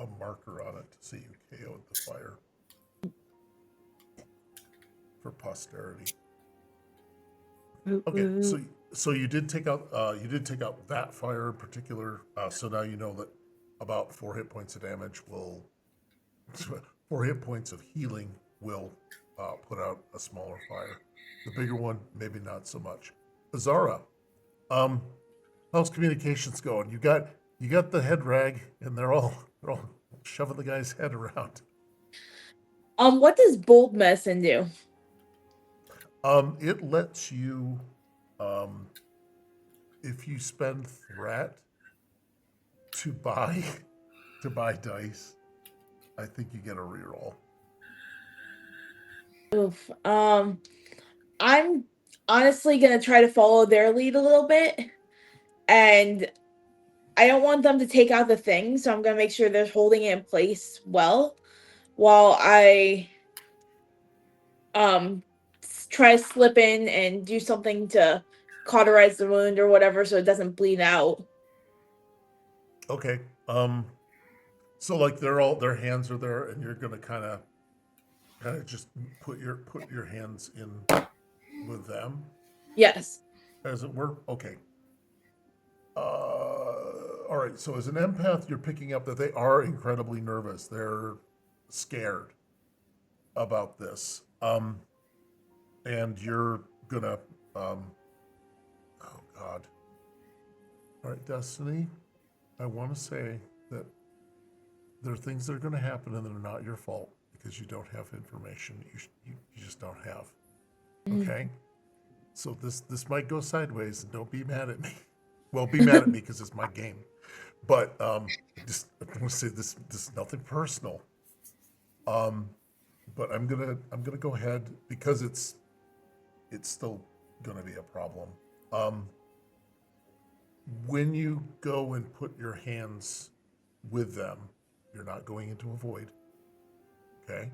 a marker on it to see you KO'd the fire for posterity. Okay, so you did take out that fire in particular. So now you know that about 4 hit points of damage will 4 hit points of healing will put out a smaller fire. The bigger one, maybe not so much. Azara, how's communications going? You got the head rag, and they're all shoving the guy's head around. What does bold medicine do? It lets you, if you spend threat to buy dice, I think you get a reroll. Oof. I'm honestly gonna try to follow their lead a little bit, and I don't want them to take out the thing, so I'm gonna make sure they're holding it in place well, while I try to slip in and do something to cauterize the wound or whatever, so it doesn't bleed out. Okay. So like their hands are there, and you're gonna kind of just put your hands in with them, Yes. as it were. Okay. All right. So as an empath, you're picking up that they are incredibly nervous. They're scared about this. And you're gonna. Oh God. All right, Destiny. I want to say that there are things that are going to happen, and they're not your fault because you don't have information. You just don't have. Okay. So this might go sideways, and don't be mad at me. Well, be mad at me because it's my game. But I want to say this is nothing personal. But I'm gonna go ahead because it's still gonna be a problem. When you go and put your hands with them, you're not going into a void. Okay?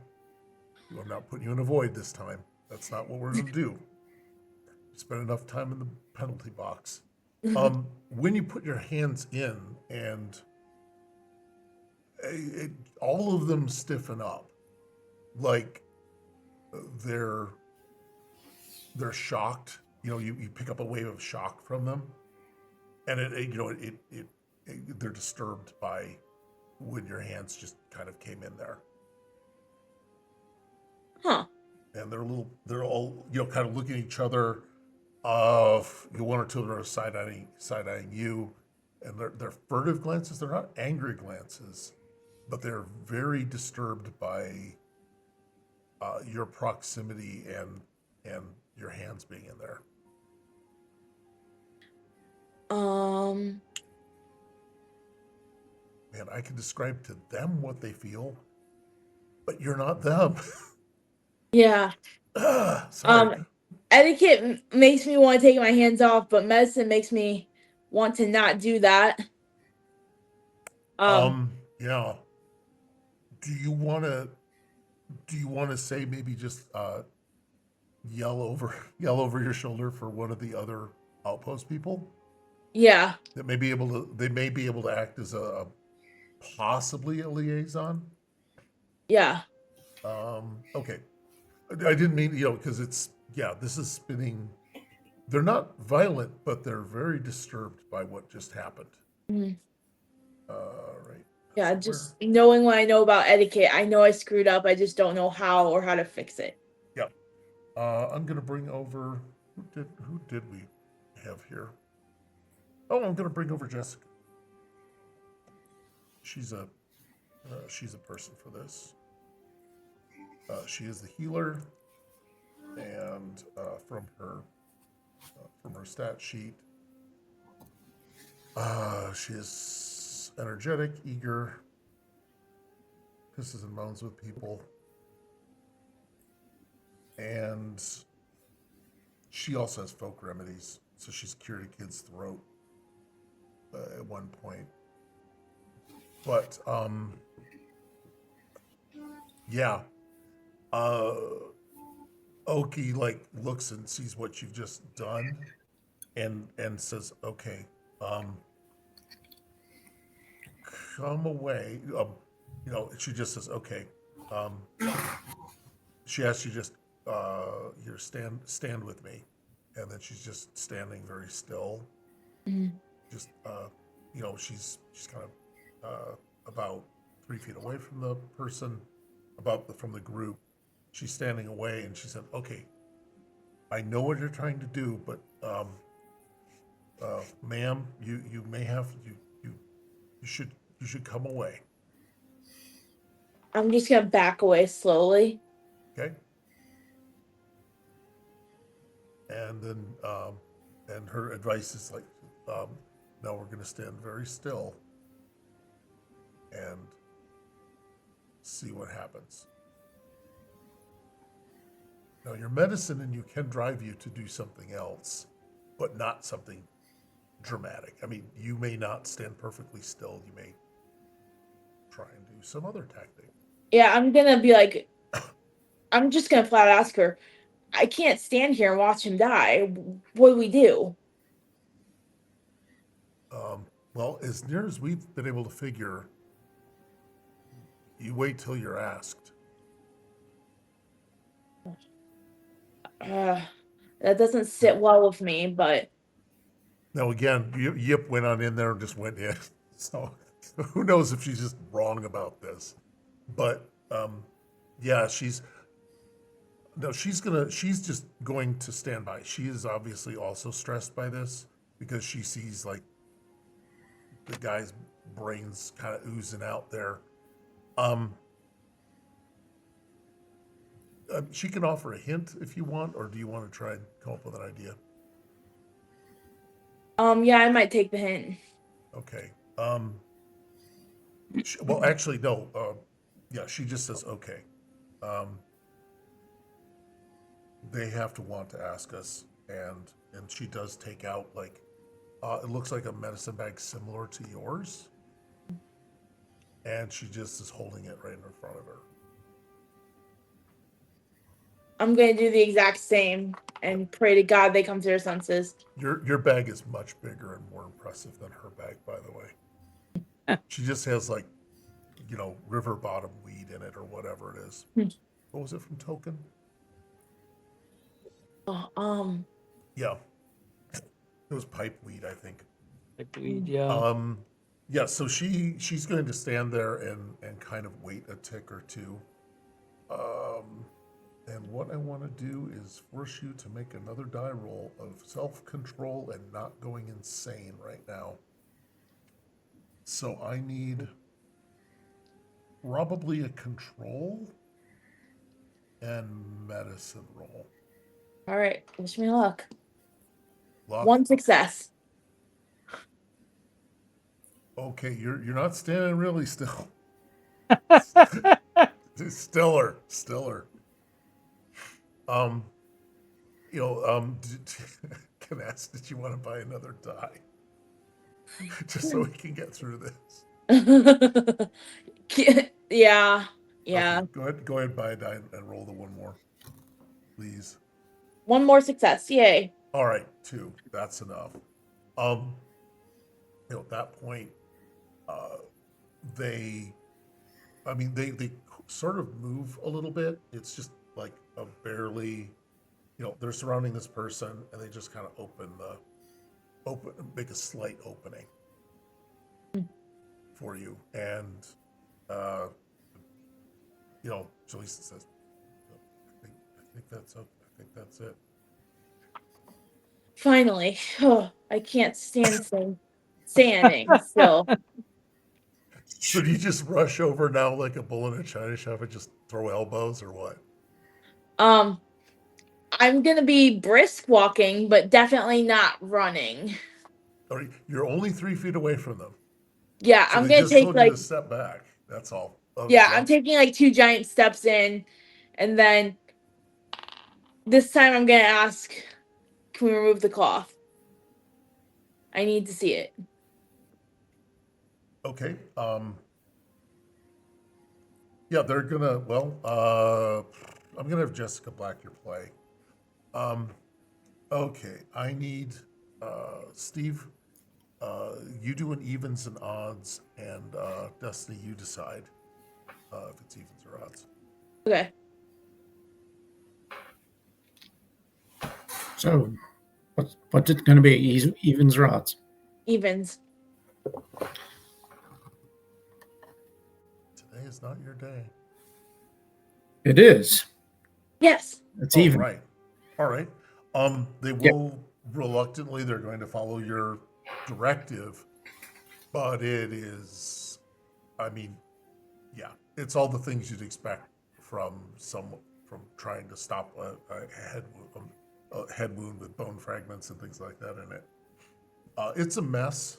I'm not putting you in a void this time. That's not what we're gonna do. Spend enough time in the penalty box. When you put your hands in and all of them stiffen up, like they're shocked. You pick up a wave of shock from them, and they're disturbed by when your hands just kind of came in there. Huh. And they're all kind of looking at each other. One or two of them are side-eyeing you, and they're furtive glances. They're not angry glances, but they're very disturbed by your proximity and your hands being in there. Man, I can describe to them what they feel, but you're not them. Yeah. Sorry. Etiquette makes me want to take my hands off, but medicine makes me want to not do that. Yeah. Do you want to say maybe just yell over your shoulder for one of the other outpost people Yeah. that may be able to act as a possibly a liaison? Yeah. Okay. I didn't mean, because this is spinning. They're not violent, but they're very disturbed by what just happened. Mhm. Right. Yeah, So just knowing what I know about etiquette, I know I screwed up. I just don't know how or how to fix it. Yeah. I'm gonna bring over who did we have here? Oh, I'm gonna bring over Jessica. She's a person for this. She is the healer, and from her stat sheet, she is energetic, eager, pisses and moans with people, and she also has folk remedies. So she's cured a kid's throat at one point. But yeah, uh, Oki looks and sees what you've just done, and says, "Okay, come away." She just says, "Okay." Um, she asks you just, stand with me, and then she's just standing very still. Mhm. Just she's kind of about 3 feet away from the person, from the group. She's standing away, and she said, "Okay, I know what you're trying to do, but ma'am, you may have you should come away." I'm just gonna back away slowly. Okay. And then and her advice is now we're going to stand very still and see what happens. Now, your medicine and you can drive you to do something else, but not something dramatic. I mean, you may not stand perfectly still. You may try and do some other tactic. Yeah, I'm gonna be like, I'm just gonna flat ask her, I can't stand here and watch him die. What do we do? Well, as near as we've been able to figure, you wait till you're asked. Uh, that doesn't sit well with me, but Now, again, Yip went on in there and just went in. So who knows if she's just wrong about this. But yeah, she's just going to stand by. She is obviously also stressed by this because she sees the guy's brains kind of oozing out there. Um, she can offer a hint if you want, or do you want to try and come up with an idea? yeah, I might take the hint. Okay. Well, actually, no. Yeah, she just says okay. Um, they have to want to ask us, and she does take out it looks like a medicine bag similar to yours, and she just is holding it right in front of her. I'm gonna do the exact same and pray to God they come to their senses. Your bag is much bigger and more impressive than her bag, by the way. She just has river bottom weed in it or whatever it is. Hmm. What was it from Token? Oh, Yeah, it was pipe weed, I think. Like weed, yeah. Yeah, so she's going to stand there and kind of wait a tick or two. And what I want to do is force you to make another die roll of self-control and not going insane right now. So I need probably a control and medicine roll. All right, wish me luck. Luck. 1 success. Okay, you're not standing really still. Stiller. Um, can I ask, did you want to buy another die? Just so we can get through this. Yeah. Okay, go ahead, buy a die and roll the one more, please. 1 more success. Yay. All right, 2. That's enough. At that point, uh, they, they sort of move a little bit. It's just like a barely, they're surrounding this person, and they just kind of make a slight opening for you, and Jaleesa says, I think that's okay. I think that's it. Finally. Oh, I can't stand standing still. So do you just rush over now like a bull in a china shop and just throw elbows, or what? I'm gonna be brisk walking, but definitely not running. Or you're only 3 feet away from them, Yeah, so I'm they gonna just take told you to like step back. That's all. Okay, yeah, yeah. I'm taking like 2 giant steps in, and then this time I'm gonna ask, can we remove the cloth? I need to see it. Okay. Yeah, they're gonna. Well, I'm gonna have Jessica Black your play. Um, okay, I need Steve. You do an evens and odds, and Destiny, you decide if it's evens or odds. Okay. So, what's it going to be? Evens or odds? Evens. Today is not your day. It is. Yes. It's Oh, even. right. All right. They Yep. will reluctantly. They're going to follow your directive, but it is. I mean, yeah, it's all the things you'd expect from trying to stop a head wound with bone fragments and things like that in it. It's a mess.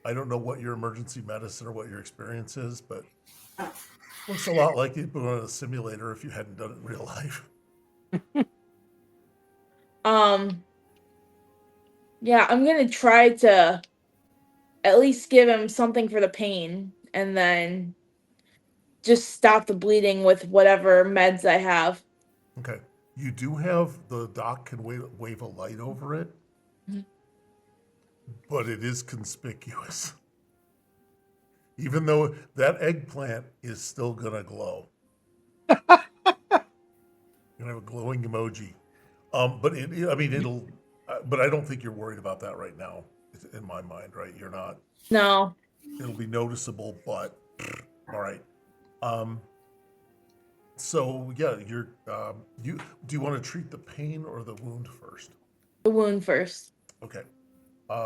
I don't know what your emergency medicine or what your experience is, but looks a lot like you'd been on a simulator if you hadn't done it in real life. Yeah, I'm gonna try to at least give him something for the pain, and then just stop the bleeding with whatever meds I have. Okay. You do have the doc can wave a light over it, Mhm. but it is conspicuous. Even though that eggplant is still gonna glow. You're gonna have a glowing emoji. But it'll. But I don't think you're worried about that right now. In my mind, right? You're not. No. It'll be noticeable, but all right. Um, so yeah, you do you want to treat the pain or the wound first? The wound first. Okay.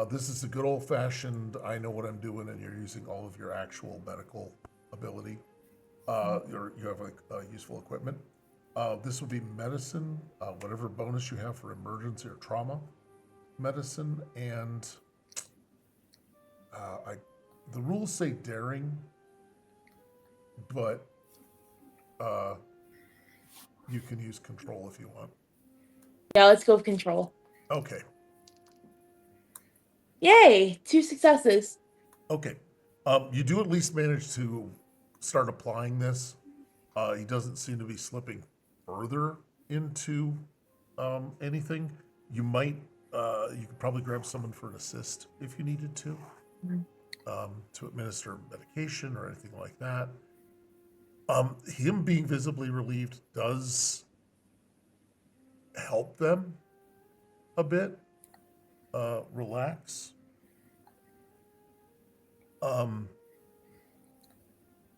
This is a good old fashioned. I know what I'm doing, and you're using all of your actual medical ability. You have like useful equipment. This would be medicine, whatever bonus you have for emergency or trauma medicine, and I. The rules say daring, but you can use control if you want. Yeah, let's go with control. Okay. Yay! 2 successes. Okay. You do at least manage to start applying this. He doesn't seem to be slipping further into anything. You could probably grab someone for an assist if you needed to administer medication or anything like that. Him being visibly relieved does help them a bit relax.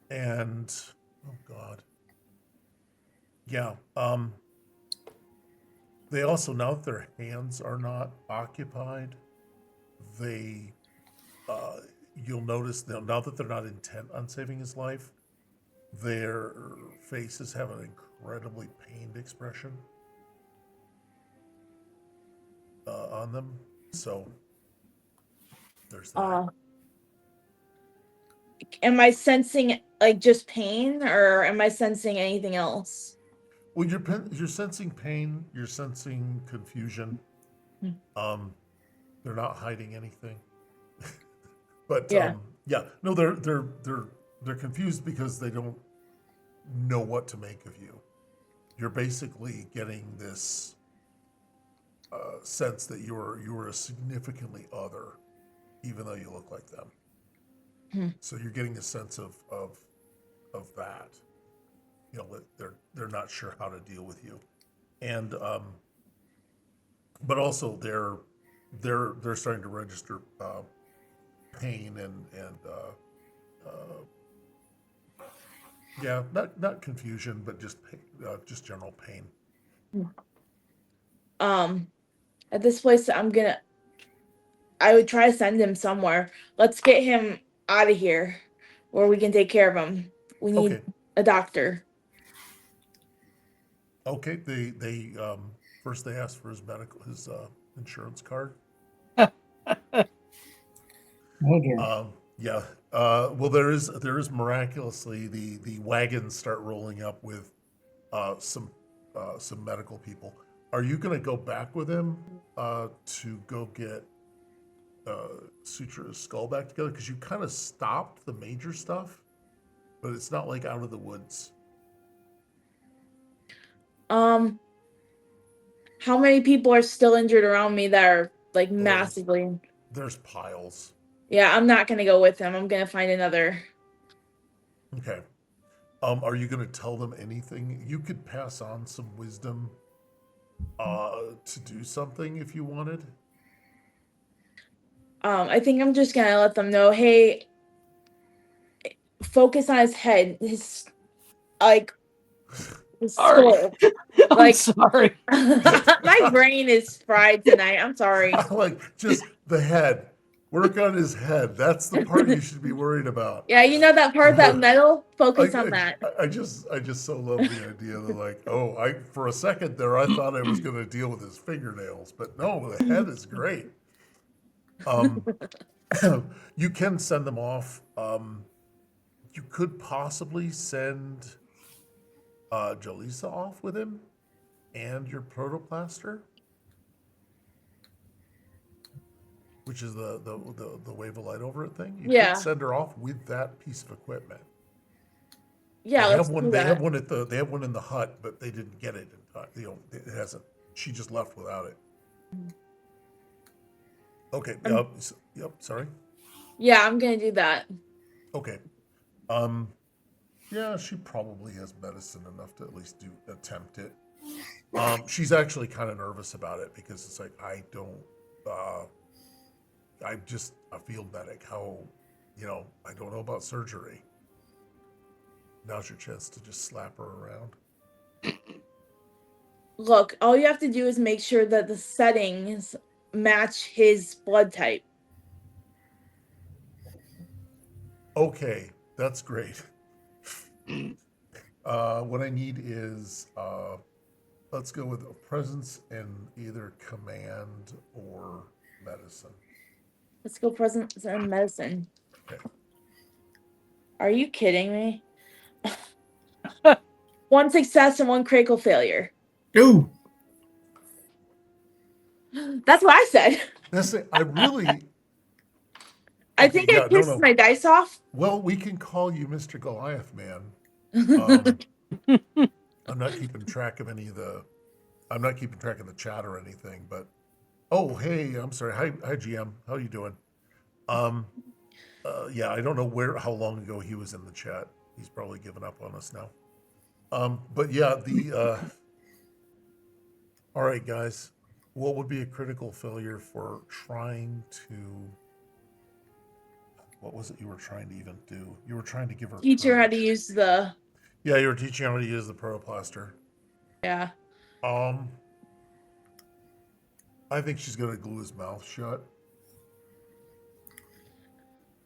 And oh god, yeah. They also, now that their hands are not occupied, they, uh, you'll notice now that they're not intent on saving his life, their faces have an incredibly pained expression on them. So there's that. Uh, am I sensing like just pain, or am I sensing anything else? Well, you're sensing pain. You're sensing confusion. Hmm. They're not hiding anything. But Yeah. yeah, no, they're confused because they don't know what to make of you. You're basically getting this sense that you're a significantly other, even though you look like them. Hmm. So you're getting a sense of that. You know, they're not sure how to deal with you, and but also they're starting to register pain and yeah, not confusion, but just general pain. Um, at this place, I would try to send him somewhere. Let's get him out of here where we can take care of him. We need Okay, a doctor. okay. They first they asked for his insurance card. Oh dear. Yeah. Well, there is miraculously the wagons start rolling up with some medical people. Are you going to go back with him to go get suture his skull back together? Because you kind of stopped the major stuff, but it's not like out of the woods. Um, how many people are still injured around me that are like Oh, massively? there's piles. Yeah, I'm not gonna go with him. I'm gonna find another. Okay. Are you going to tell them anything? You could pass on some wisdom to do something if you wanted. I think I'm just gonna let them know, hey, focus on his head, like his Sorry. skull. I'm Like sorry. my brain is fried tonight. I'm sorry. Like just the head. Work on his head. That's the part you should be worried about. Yeah, you know that part, that metal? Focus on that. I just so love the idea that like, oh, I for a second there I thought I was going to deal with his fingernails, but no, the head is great. Um, you can send them off. You could possibly send Jaleesa off with him and your protoplaster, which is the wave of light over it thing. You Yeah. could send her off with that piece of equipment. Yeah, They let's have one. do They have that. one they have one in the hut, but they didn't get it in time. You know, it hasn't. She just left without it. Okay. Yep. Sorry. Yeah, I'm gonna do that. Okay. Um. Yeah, she probably has medicine enough to at least attempt it. She's actually kind of nervous about it because it's like I don't. I'm just a field medic. How, I don't know about surgery. Now's your chance to just slap her around. Look, all you have to do is make sure that the settings match his blood type. Okay, that's great. What I need is let's go with a presence in either command or medicine. Let's go presence and medicine. Okay. Are you kidding me? One success and one critical failure. Ooh. That's what I said. That's it. I really. I Okay, think I yeah, no, pissed no. my dice off. Well, we can call you Mr. Goliath Man. I'm not keeping track of any of the. I'm not keeping track of the chat or anything, but oh, hey, I'm sorry. Hi, GM. How you doing? Yeah, I don't know how long ago he was in the chat. He's probably given up on us now. But yeah, all right, guys. What would be a critical failure for trying to? What was it you were trying to even do? You were trying to give her Teach her how to courage. use the. Yeah, you were teaching her how to use the protoplaster. Yeah. Um, I think she's going to glue his mouth shut,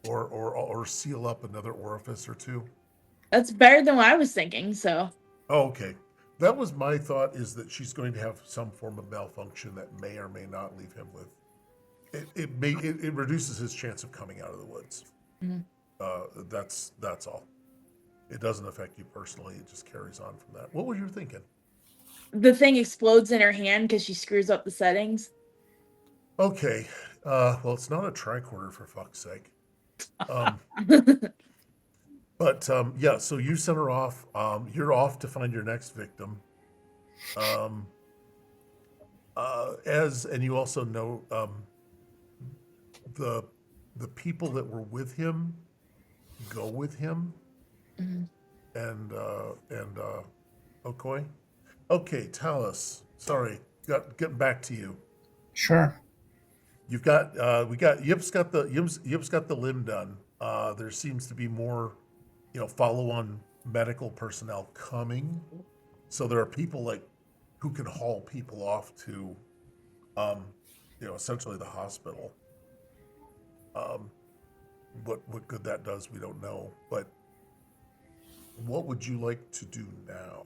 or seal up another orifice or two. That's better than what I was thinking. So Oh, okay. That was my thought, is that she's going to have some form of malfunction that may or may not leave him with. It reduces his chance of coming out of the woods. Mhm. That's all. It doesn't affect you personally. It just carries on from that. What were you thinking? the thing explodes in her hand because she screws up the settings. Okay. Well, it's not a tricorder, for fuck's sake. Um, yeah, so you sent her off. You're off to find your next victim. Um, and you also know the the people that were with him go with him, Mhm. and Okoy. Okay, Talus. Sorry, getting back to you. Sure. You've got we got Yip's got the limb done. There seems to be more, follow-on medical personnel coming. So there are people like who can haul people off to, um, essentially the hospital. Um, what good that does, we don't know. But what would you like to do now?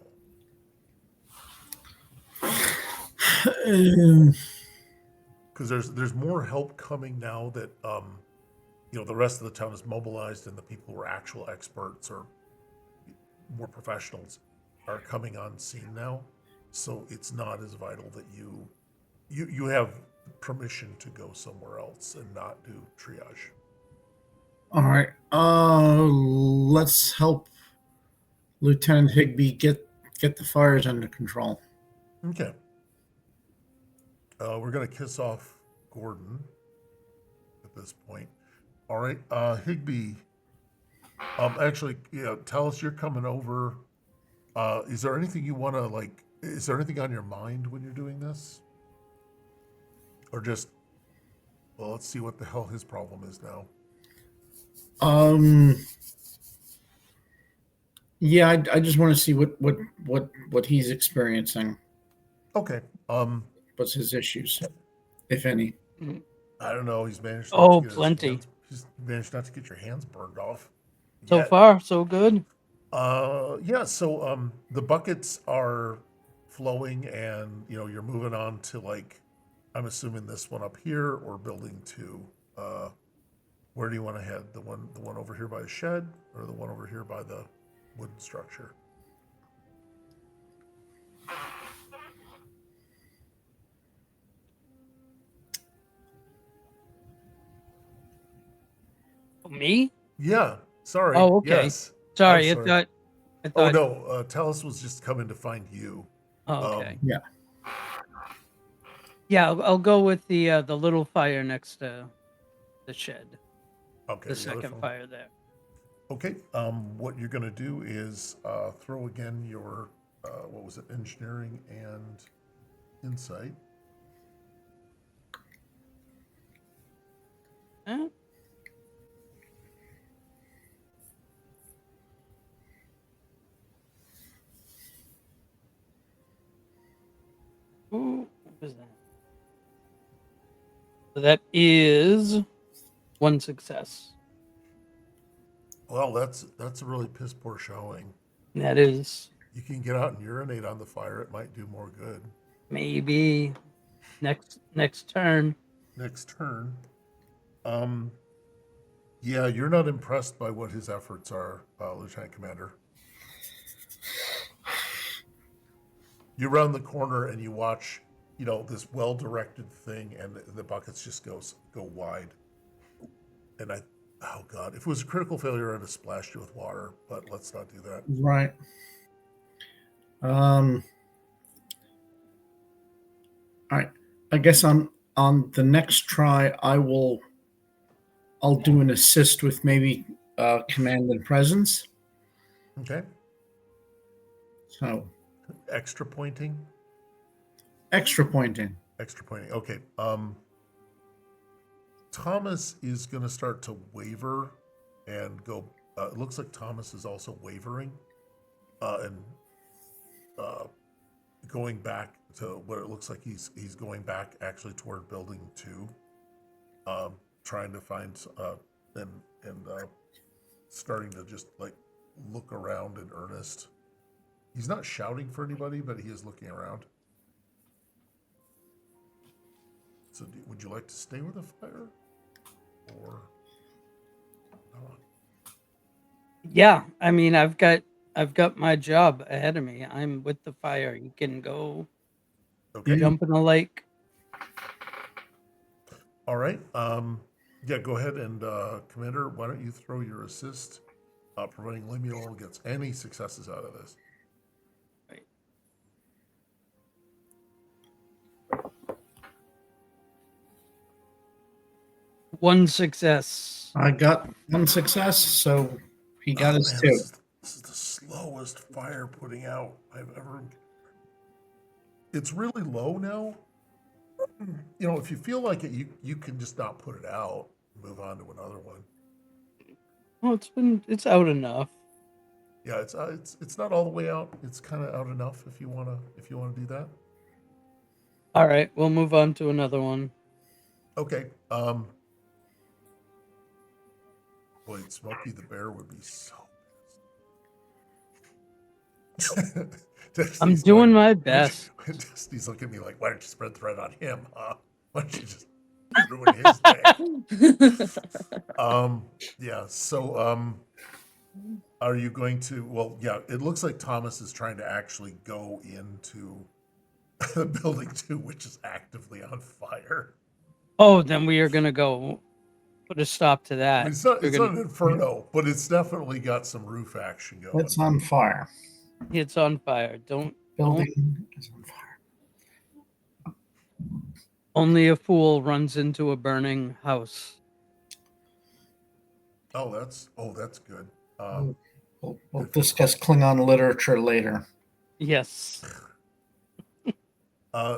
Because there's more help coming now that the rest of the town is mobilized, and the people who are actual experts or more professionals are coming on scene now. So it's not as vital that you have permission to go somewhere else and not do triage. All right. Let's help Lieutenant Higby get the fires under control. Okay. We're gonna kiss off Gordon at this point. All right, Higby. Actually, tell us, you're coming over. Is there anything you want to like? Is there anything on your mind when you're doing this, or just, well, let's see what the hell his problem is now. Um. Yeah, I just want to see what he's experiencing. Okay. What's his issues, if any? I don't know. He's Oh, plenty. He's managed not to get your hands burned off. So yet. far, so good. Yeah. So the buckets are flowing, and you're moving on to, like, I'm assuming this one up here, or building 2. Where do you want to head? The one over here by the shed, or the one over here by the wooden structure? Me? Yeah. Sorry. Oh, okay. Yes. Sorry, I'm sorry. I Oh thought. no. Talis was just coming to find you. Oh, okay. Yeah. Yeah, I'll go with the little fire next to the shed. Okay. The the other second phone. fire there. Okay. What you're gonna do is throw again your what was it? Engineering and insight. Huh? Ooh, what was that? So that is 1 success. Well, that's a really piss poor showing. That is You can get out and urinate on the fire. It might do more good. maybe next turn. Next turn. Yeah, you're not impressed by what his efforts are, Lieutenant Commander. You round the corner and you watch, this well-directed thing, and the buckets just go wide. And oh god, if it was a critical failure, I'd have splashed you with water. But let's not do that. Right. All right. I guess on the next try, I'll do an assist with maybe command and presence. Okay. So Extra pointing. extra pointing. Extra pointing. Okay. Thomas is going to start to waver and go. It looks like Thomas is also wavering, and going back to what it looks like he's going back actually toward building 2, trying to find and starting to just like look around in earnest. He's not shouting for anybody, but he is looking around. So, would you like to stay with the fire, or not? Yeah, I mean, I've got my job ahead of me. I'm with the fire. You can go Okay. jump in the lake. All right. Yeah, go ahead and Commander, why don't you throw your assist, providing Lemuel gets any successes out of this. Right. One success. I got 1 success, so he got his man, 2. this is the slowest fire putting out I've ever. It's really low now. You know, if you feel like it, you can just not put it out, move on to another one. Well, it's out enough. Yeah, it's not all the way out. It's kind of out enough if you wanna do that. All right, we'll move on to another one. Okay. Boy, Smokey the Bear would be so pissed. I'm doing my best. Destiny's looking at me like, why don't you spread the threat on him, huh? Why don't you just ruin his day? Yeah, so are you going to, well, yeah, it looks like Thomas is trying to actually go into building 2, which is actively on fire. Oh, then we are gonna go put a stop to I that. mean, it's not We're gonna- an inferno, but it's definitely got some roof action going. It's on fire. It's on fire. Don't Building is on fire. only a fool runs into a burning house. Oh, that's good. We'll discuss Klingon literature later. Yes.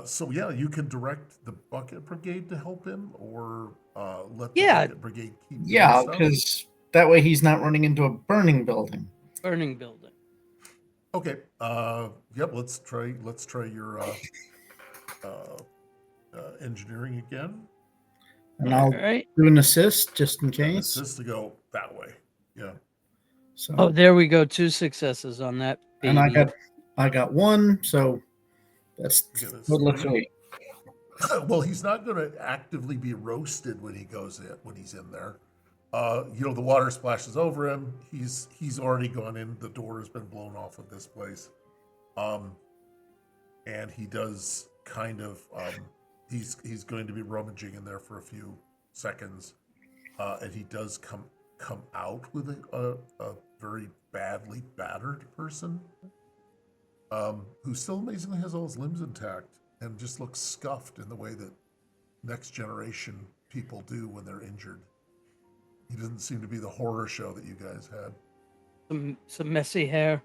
So yeah, you can direct the bucket brigade to help him, or let the Yeah. bucket brigade keep. doing Yeah, stuff. because that way he's not running into a burning building. Burning building. Okay. Yep. Let's try your engineering again. And All I'll right. do an assist just in And case. assist to go that way. Yeah. So, Oh, there we go. 2 successes on that. and Baby. I got 1, so that's Okay, that's good luck 3. to me. Well, he's not going to actively be roasted when he's in there. You know, the water splashes over him. He's already gone in. The door has been blown off of this place. And he does kind of he's going to be rummaging in there for a few seconds. And he does come out with a very badly battered person. Who still amazingly has all his limbs intact and just looks scuffed in the way that next generation people do when they're injured. He doesn't seem to be the horror show that you guys had. Some messy hair.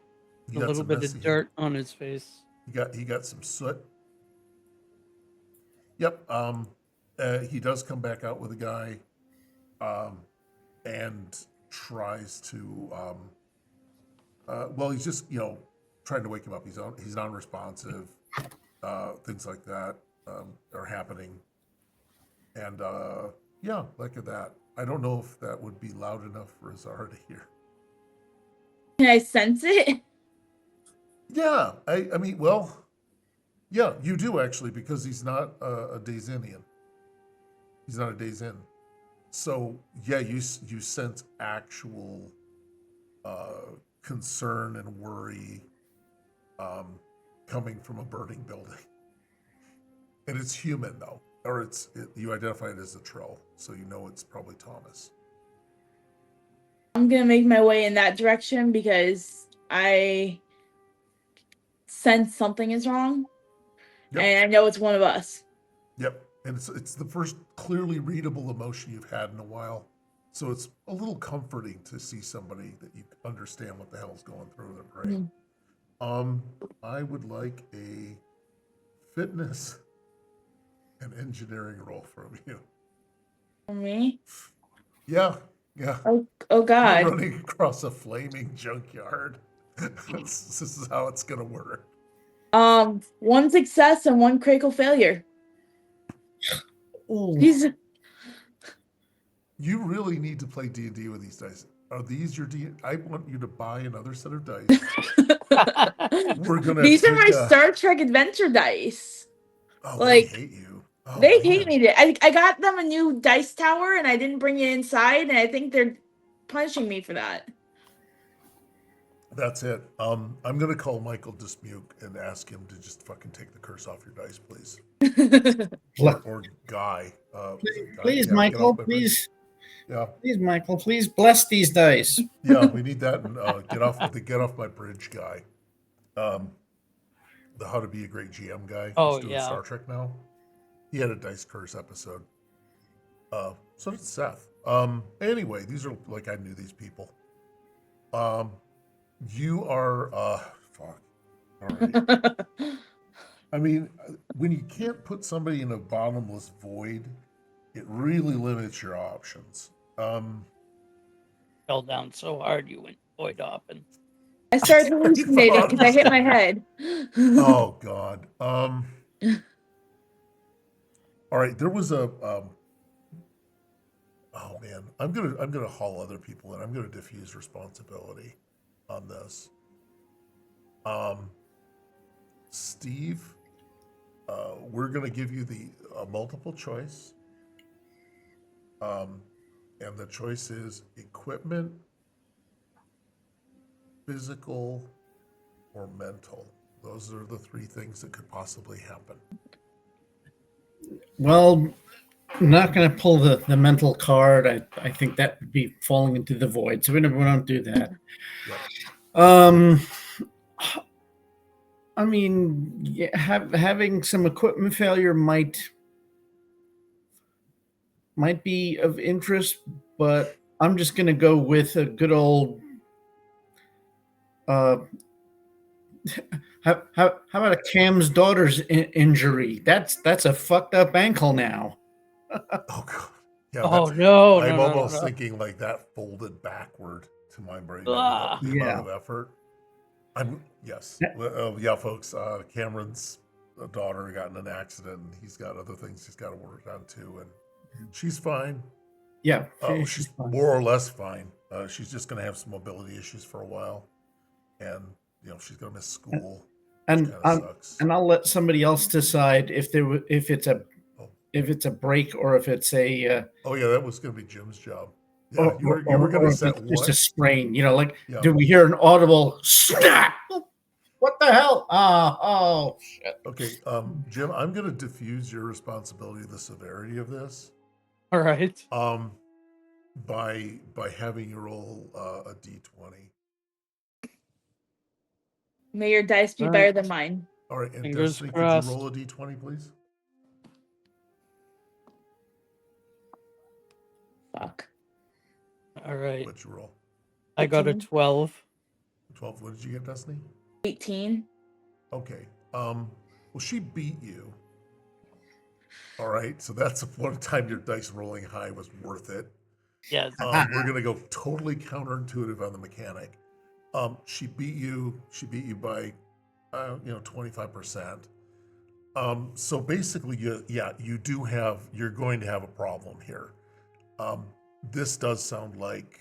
He A got little some bit messy of hair. dirt on his face. He got some soot. Yep. He does come back out with a guy, and tries to. Well, he's just trying to wake him up. He's non-responsive. Things like that are happening, and yeah, like that. I don't know if that would be loud enough for Azara to hear. Can I sense it? Yeah, I mean, well, yeah, you do actually, because he's not a Dazinian. He's not a Dazin. So yeah, you sense actual concern and worry coming from a burning building, and it's human though, or you identify it as a Trill, so you know it's probably Thomas. I'm gonna make my way in that direction because I sense something is wrong, Yep. and I know it's one of us. Yep, and it's the first clearly readable emotion you've had in a while, so it's a little comforting to see somebody that you understand what the hell's going through their brain. I would like a fitness and engineering roll from you. For me? Yeah. Oh You're God. running across a flaming junkyard. This is how it's gonna work. One success and one critical failure. Ooh. He's You really need to play D&D with these dice. Are these your D? I want you to buy another set of dice. We're gonna These are take my Star Trek adventure dice. Oh, Like, they hate you. Oh, they man. hate me. I got them a new dice tower and I didn't bring it inside, and I think they're punishing me for that. That's it. I'm gonna call Michael Dismuke and ask him to just fucking take the curse off your dice, please. Or Guy. Is it Guy? Please, Yeah, get Michael, off my bridge. please, Yeah, please, Michael, please bless these dice. yeah, we need that. And get off my bridge, Guy. The How to Be a Great GM guy Oh, who's doing yeah. Star Trek now. He had a dice curse episode. So did Seth. Anyway, these are like I knew these people. You are fuck. All right. I mean, when you can't put somebody in a bottomless void, it really limits your options. Fell down so hard you went void hopping. I started hallucinating because I hit my head. Oh God. All right. There was a. Oh man, I'm gonna haul other people in. I'm gonna diffuse responsibility on this. Steve, we're gonna give you the multiple choice. And the choice is equipment, physical, or mental. Those are the three things that could possibly happen. Well, I'm not going to pull the mental card. I think that would be falling into the void. So we don't do that. Yep. I mean, yeah, having some equipment failure might be of interest, but I'm just going to go with a good old. How about a Cam's daughter's injury? That's a fucked up ankle now. Oh God. Yeah. Oh, That's. no, I'm no, no, almost no. thinking like that folded backward to my brain. Ah. The Yeah. amount of effort. Yes. Yeah, folks. Cameron's daughter got in an accident, and he's got other things he's got to work on too, and she's fine. Yeah, She's more or less fine. She's just going to have some mobility issues for a while, and she's going to miss school. and Sucks. and I'll let somebody else decide if it's a break or if it's a. Oh yeah, that was going to be Jim's job. Yeah, you were going to set just what? a sprain. Yeah. Do we hear an audible snap? What the hell? Oh shit. Okay, Jim, I'm going to diffuse your responsibility of the severity of this. All right. By having you roll a d20. May your dice be All better right. than mine. All right, and Fingers Destiny, crossed. could you roll a d20, please? Fuck. All right. What'd you roll? I got a 18. 12. 12. What did you get, Destiny? 18. Okay. Well, she beat you. All right, so that's one time your dice rolling high was worth it. Yes. We're gonna go totally counterintuitive on the mechanic. She beat you. She beat you by, 25%. So basically, you're going to have a problem here. This does sound like,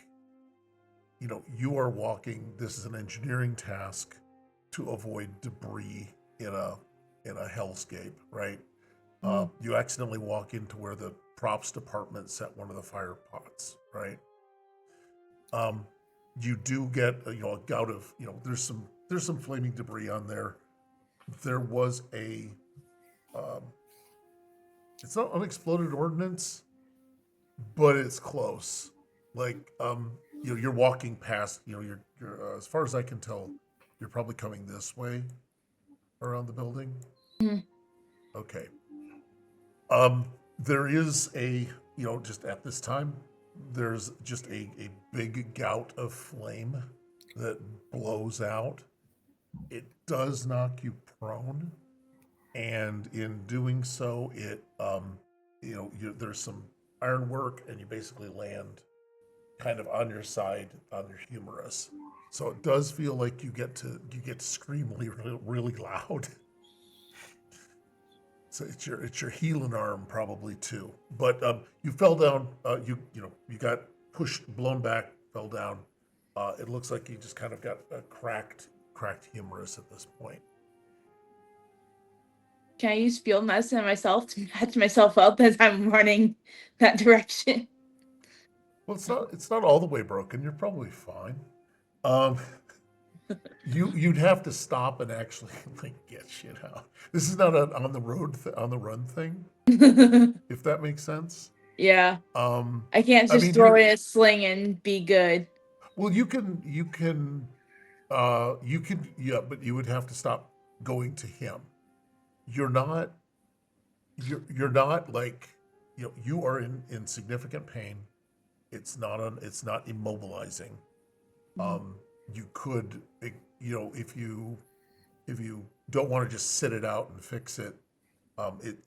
you are walking. This is an engineering task to avoid debris in a hellscape, right? You accidentally walk into where the props department set one of the fire pots, right? You do get a gout of there's some flaming debris on there. There was a it's not unexploded ordnance, but it's close. Like you're walking past. You're as far as I can tell, you're probably coming this way around the building. Okay. There is just at this time, there's just a big gout of flame that blows out. It does knock you prone, and in doing so, it there's some ironwork, and you basically land kind of on your side on your humorous. So it does feel like you get to scream really loud. So it's your healing arm probably too. But you fell down. You got pushed, blown back, fell down. It looks like you just kind of got a cracked humerus at this point. Can I use field medicine on myself to patch myself up as I'm running that direction? Well, it's not all the way broken. You're probably fine. Um, you'd have to stop and actually like get shit out. This is not an on the road on the run thing, if that makes sense. Yeah. Um, I can't I just mean, throw it in a sling and be good. well, yeah, but you would have to stop going to him. You're not, you're not like, you are in significant pain. It's not immobilizing. Um, you could, if you don't want to just sit it out and fix it,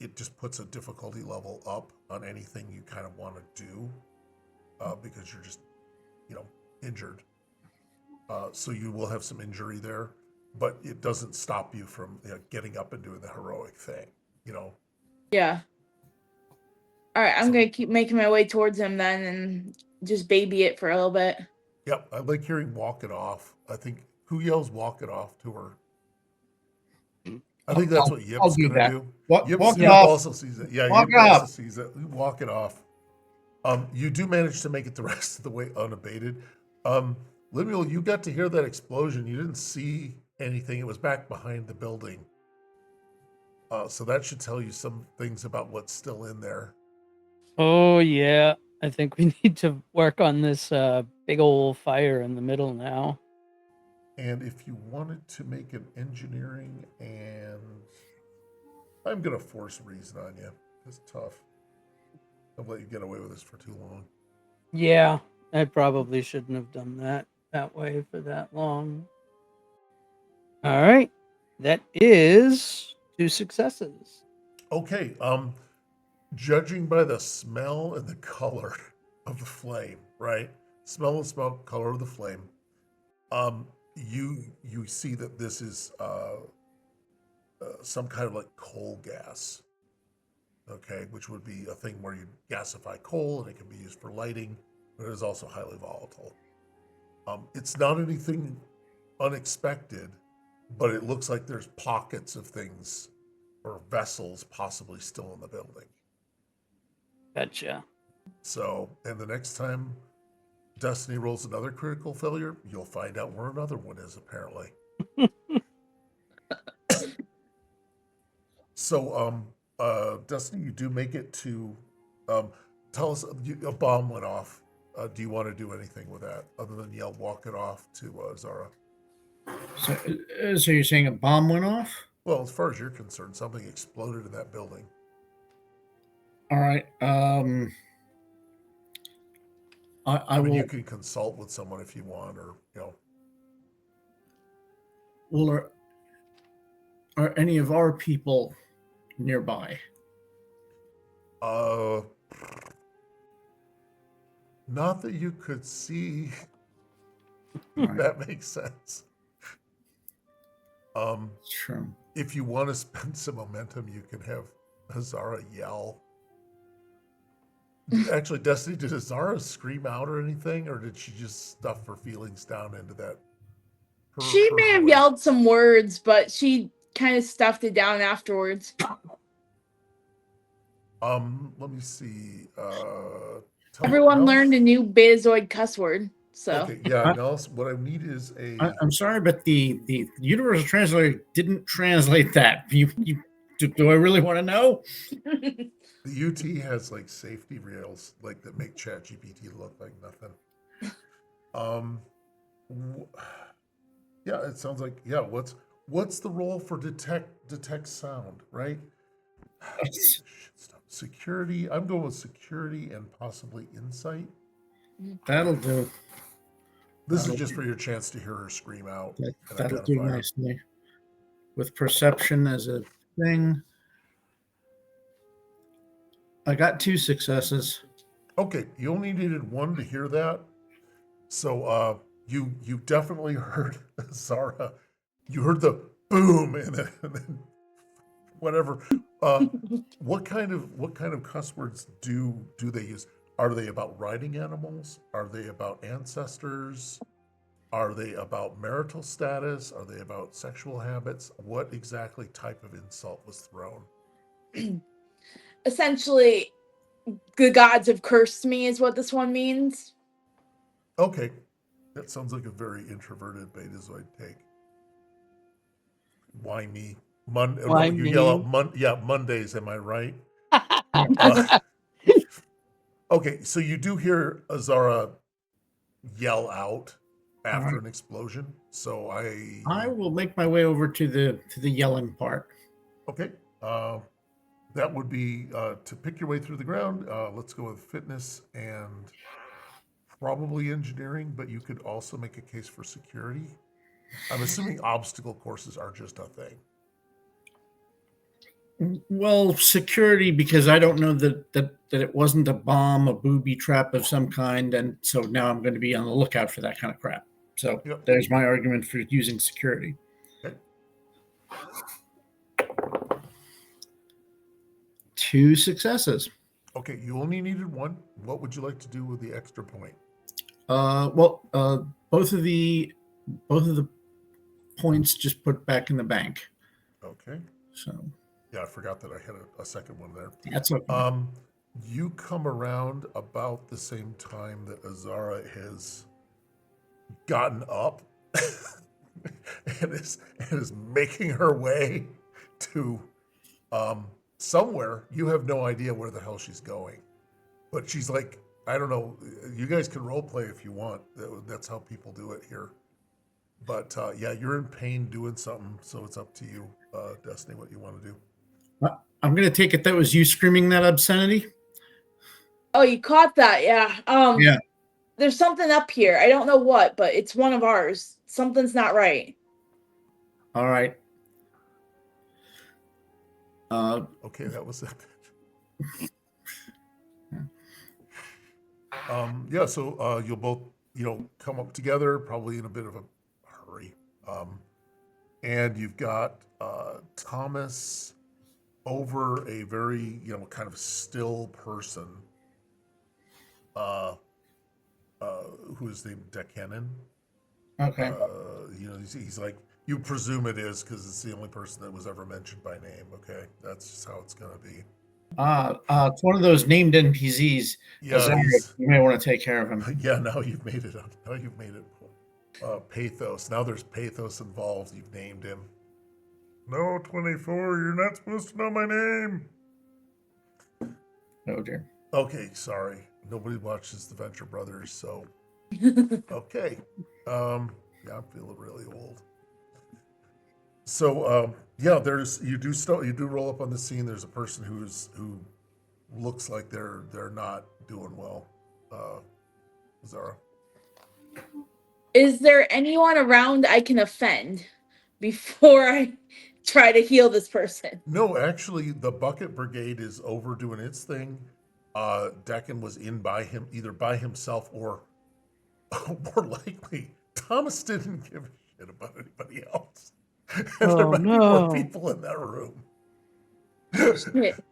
it just puts a difficulty level up on anything you kind of want to do, because you're just, injured. So you will have some injury there, but it doesn't stop you from, getting up and doing the heroic thing, Yeah. All right, I'm So- gonna keep making my way towards him then and just baby it for a little bit. Yep, I like hearing "walk it off." I think who yells "walk it off" to her? I think that's what I'll Yip's do gonna that. do. Walk Yip it off. also sees it. Yeah, Walk Yip it off. also sees it. Walk it off. You do manage to make it the rest of the way unabated. Lemuel, you got to hear that explosion. You didn't see anything. It was back behind the building. So that should tell you some things about what's still in there. Oh yeah, I think we need to work on this big old fire in the middle now. And if you wanted to make an engineering, and I'm gonna force reason on you. It's tough. I'll let you get away with this for too long. Yeah, I probably shouldn't have done that way for that long. All right, that is 2 successes. Okay. Judging by the smell and the color of the flame, right? Smell and smoke, color of the flame. You see that this is some kind of like coal gas. Okay, which would be a thing where you gasify coal and it can be used for lighting, but it is also highly volatile. It's not anything unexpected, but it looks like there's pockets of things or vessels possibly still in the building. Gotcha. So, and the next time Destiny rolls another critical failure, you'll find out where another one is, apparently. So, Destiny, you do make it to, tell us, a bomb went off. Do you want to do anything with that other than yell "walk it off" to Zara? So you're saying a bomb went off? Well, as far as you're concerned, something exploded in that building. All right. I mean, will. you can consult with someone if you want, or Will are any of our people nearby? Not that you could see. All right. That makes sense. True. If you want to spend some momentum, you can have Azara yell. Actually, Destiny, did Azara scream out or anything, or did she just stuff her feelings down into that? She may have voice? yelled some words, but she kind of stuffed it down afterwards. Let me see. Everyone learned a new Betazoid cuss word. So Okay, yeah. Nels, what I need is I'm sorry, but the Universal Translator didn't translate that. Do I really want to know? the UT has like safety rails like that make ChatGPT look like nothing. Yeah, it sounds like what's the role for detect sound, right? Security. I'm going with security and possibly insight. That'll do. This is just for your chance to hear her scream out. That'll do nicely. With perception as a thing, I got 2 successes. Okay, you only needed 1 to hear that. So you definitely heard Zara. You heard the boom and then whatever. What kind of cuss words do they use? Are they about riding animals? Are they about ancestors? Are they about marital status? Are they about sexual habits? What exactly type of insult was thrown? Essentially, the gods have cursed me, is what this one means. Okay, that sounds like a very introverted betazoid take. Why me? No, Why you yell out me? yeah, Mondays, am I right? Uh, okay, so you do hear Azara yell out All after right. an explosion. So I will make my way over to the yelling part. okay. That would be to pick your way through the ground. Let's go with fitness and probably engineering, but you could also make a case for security. I'm assuming obstacle courses are just a thing. Well, security, because I don't know that it wasn't a bomb, a booby trap of some kind, and so now I'm going to be on the lookout for that kind of crap. So Yep. there's my argument for using security. Okay. 2 successes. Okay. You only needed one. What would you like to do with the extra point? Well, both of the points just put back in the bank. Okay. So Yeah, I forgot that I had a second one there. that's okay. You come around about the same time that Azara has gotten up and is making her way to somewhere. You have no idea where the hell she's going, but she's like, I don't know. You guys can role play if you want. That's how people do it here. But yeah, you're in pain doing something, so it's up to you, Destiny, what you want to do. I'm going to take it that was you screaming that obscenity. Oh, you caught that, yeah. Yeah. There's something up here. I don't know what, but it's one of ours. Something's not right. All right. Okay, that was it. Yeah, so you'll both, come up together, probably in a bit of a hurry. And you've got Thomas over a very, kind of still person, uh, who is named Decanon. Okay. He's like, you presume it is because it's the only person that was ever mentioned by name. Okay, that's just how it's gonna be. It's one of those named NPCs. Yeah, You may want to take care of him. yeah. Now you've made it. Now you've made it. Pathos. Now there's pathos involved. You've named him. No, 24. You're not supposed to know my name. Oh dear. Okay, sorry. Nobody watches the Venture Brothers, so okay. Yeah, I'm feeling really old. So yeah, you do roll up on the scene. There's a person who looks like they're not doing well. Zara. Is there anyone around I can offend before I try to heal this person? No, actually, the Bucket Brigade is over doing its thing. Deccan was in by him, either by himself or more likely, Thomas didn't give a shit about anybody else. And there Oh might be more no. people in that room. Shit.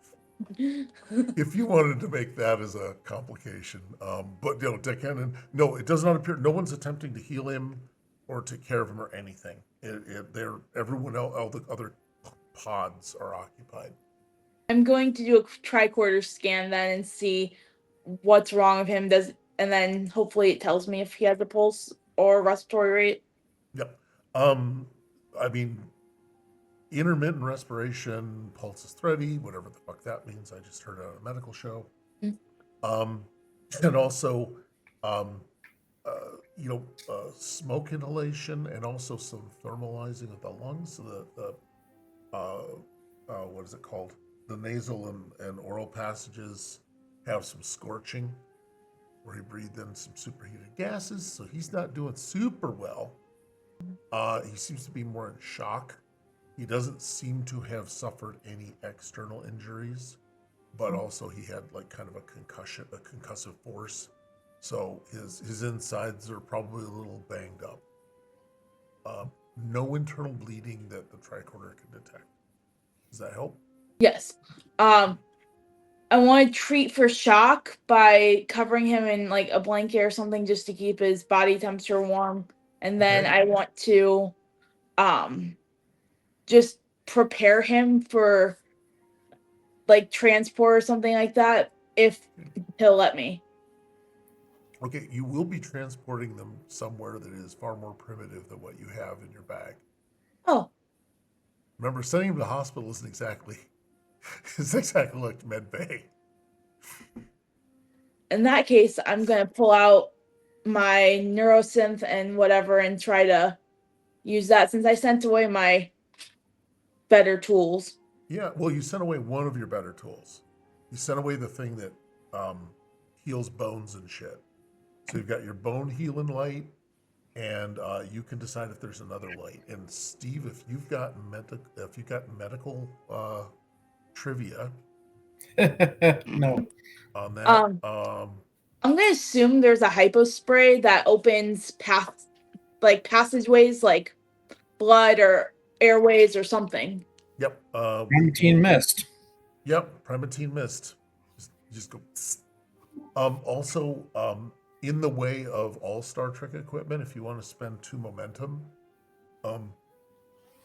If you wanted to make that as a complication, but Deccan, no, it does not appear. No one's attempting to heal him or take care of him or anything. Everyone else, all the other pods are occupied. I'm going to do a tricorder scan then and see what's wrong with him. And then hopefully it tells me if he has a pulse or respiratory rate. Yep. I mean, intermittent respiration, pulse is thready, whatever the fuck that means. I just heard it on a medical show. Mm. And also, um, smoke inhalation and also some thermalizing of the lungs. So what is it called? The nasal and oral passages have some scorching where he breathed in some superheated gases. So he's not doing super well. He seems to be more in shock. He doesn't seem to have suffered any external injuries, but also he had like kind of a concussive force. So his insides are probably a little banged up. No internal bleeding that the tricorder can detect. Does that help? Yes. I want to treat for shock by covering him in like a blanket or something just to keep his body temperature warm. And then Okay. I want to just prepare him for like transport or something like that if he'll let me. Okay, you will be transporting them somewhere that is far more primitive than what you have in your bag. Oh, Remember, sending him to the hospital isn't exactly it's exactly like med bay. in that case, I'm gonna pull out my neurosynth and whatever and try to use that since I sent away my better tools. Yeah, well, you sent away one of your better tools. You sent away the thing that heals bones and shit. So you've got your bone healing light, and you can decide if there's another light. And Steve, if you've got medical trivia No. on that, I'm gonna assume there's a hypo spray that opens passageways like blood or airways or something. yep, Quarantine mist. Yep, Primatine Mist. Just go. Psst. Also, in the way of all Star Trek equipment, if you want to spend 2 momentum,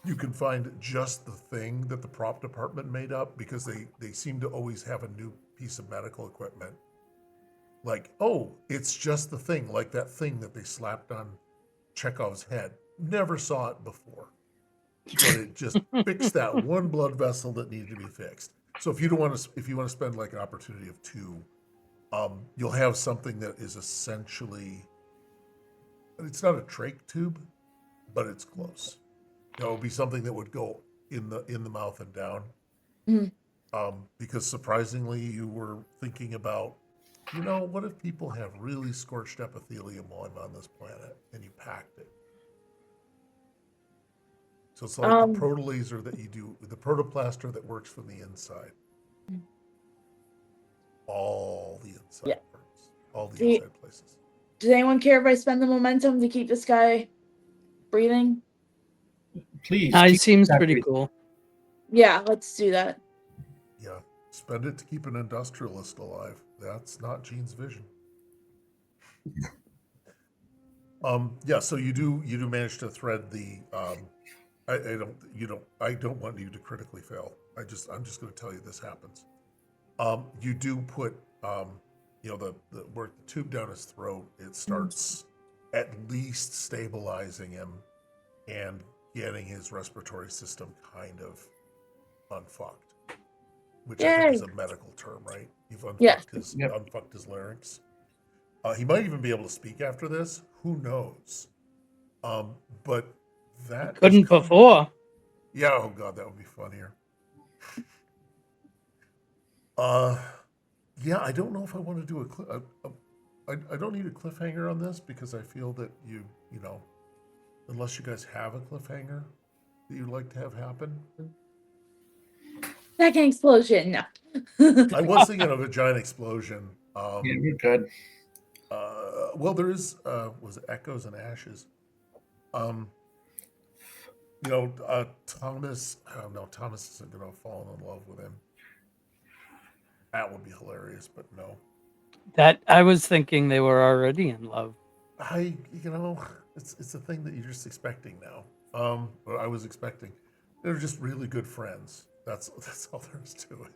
you can find just the thing that the prop department made up because they seem to always have a new piece of medical equipment. Like, oh, it's just the thing, like that thing that they slapped on Chekhov's head. Never saw it before, but it just fixed that one blood vessel that needed to be fixed. So if you want to spend like an opportunity of 2, you'll have something that is essentially, it's not a trach tube, but it's close. It would be something that would go in the mouth and down. Mhm. Because surprisingly, you were thinking about, what if people have really scorched epithelium while I'm on this planet, and you packed it. So it's like the protolaser that you do, the protoplaster that works from the inside. All the inside parts, all the inside places. Does anyone care if I spend the momentum to keep this guy breathing? Please. He keep seems that pretty breathing. cool. Yeah, let's do that. Yeah, spend it to keep an industrialist alive. That's not Gene's vision. Yeah, so you do manage to thread the I don't want you to critically fail. I'm just going to tell you this happens. You do put the work the tube down his throat. It starts at least stabilizing him and getting his respiratory system kind of unfucked, which I think is a medical term, right? You've unfucked his larynx. He might even be able to speak after this. Who knows? But that Couldn't before. Yeah. Oh god, that would be funnier. Yeah. I don't know if I want to do I don't need a cliffhanger on this because I feel that unless you guys have a cliffhanger that you'd like to have happen. Second explosion. No. I was thinking of a giant explosion. Yeah, you're good. Well, there is was it Echoes and Ashes. Thomas. No, Thomas isn't going to fall in love with him. That would be hilarious, but no. That I was thinking they were already in love. It's a thing that you're just expecting now. What I was expecting. They're just really good friends. That's all there is to it.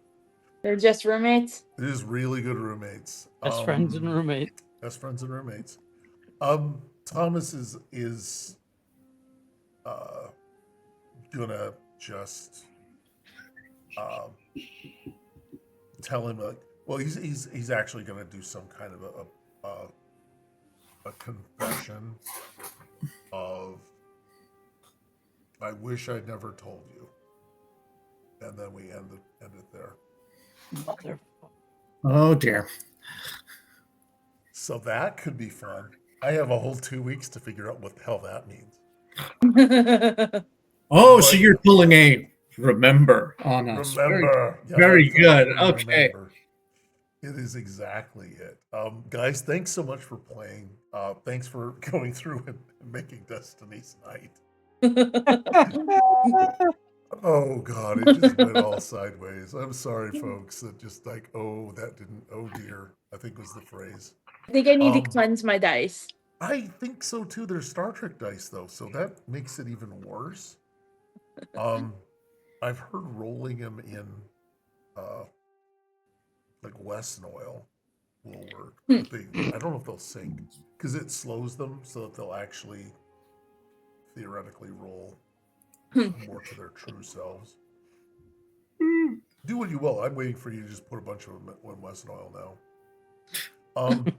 They're just roommates. They're just really good roommates. Best friends and roommates. Best friends and roommates. Thomas is gonna just tell him he's actually gonna do some kind of a confession of I wish I'd never told you, and then we end it there. Mother. Oh dear. So that could be fun. I have a whole 2 weeks to figure out what the hell that means. So you're pulling a remember on us. Remember. Very good. Okay. Remember. It is exactly it. Guys, thanks so much for playing. Thanks for going through and making Destiny's Night. Oh God, it just went all sideways. I'm sorry, folks. That just like, oh, that didn't. Oh dear, I think was the phrase. I think I need to Um, cleanse my dice. I think so too. There's Star Trek dice though, so that makes it even worse. Um, I've heard rolling them in uh, like Wesson oil will work, Hmm. but I don't know if they'll sync because it slows them so that they'll actually theoretically roll Hmm. more to their true selves. Do what you will. I'm waiting for you to just put a bunch of them in Wesson oil now.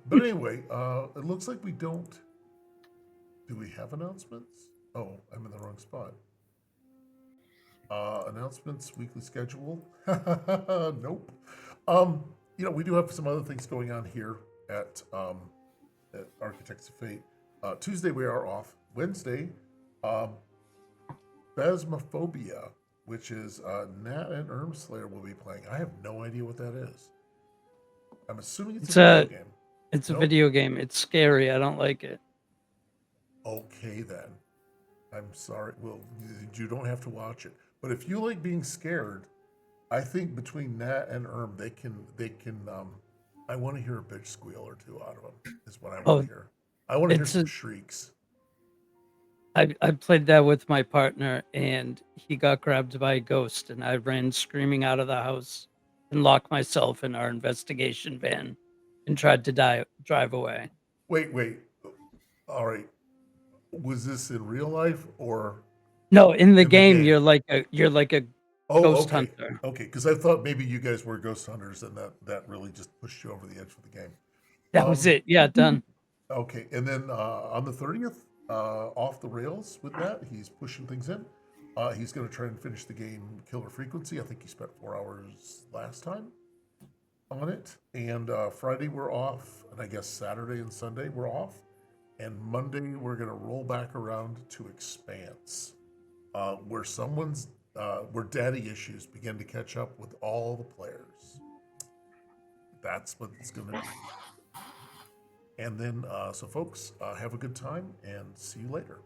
But anyway, it looks like we don't. Do we have announcements? Oh, I'm in the wrong spot. Announcements, weekly schedule. Nope. We do have some other things going on here at Architects of Fate. Tuesday we are off. Wednesday, um, Phasmophobia, which is Nat and Ermslayer will be playing. I have no idea what that is. I'm assuming it's a video game. It's a Nope. video game. It's scary. I don't like it. Okay then. I'm sorry. Well, you don't have to watch it. But if you like being scared, I think between Nat and they can I want to hear a bitch squeal or two out of them is what I want Oh, to hear. I want to hear it's some a, shrieks. I played that with my partner, and he got grabbed by a ghost, and I ran screaming out of the house and locked myself in our investigation van and tried to drive away. Wait. All right. Was this in real life or No, in the in the game, game? you're like a Oh, ghost okay. hunter. Okay, because I thought maybe you guys were ghost hunters and that really just pushed you over the edge for the game. That was Um, it. Yeah, done. okay, and then on the 30th, off the rails with that, he's pushing things in. He's going to try and finish the game Killer Frequency. I think he spent 4 hours last time on it. And Friday we're off, and I guess Saturday and Sunday we're off. And Monday we're going to roll back around to Expanse, where daddy issues begin to catch up with all the players. That's what it's going to be. And then, so folks, have a good time and see you later.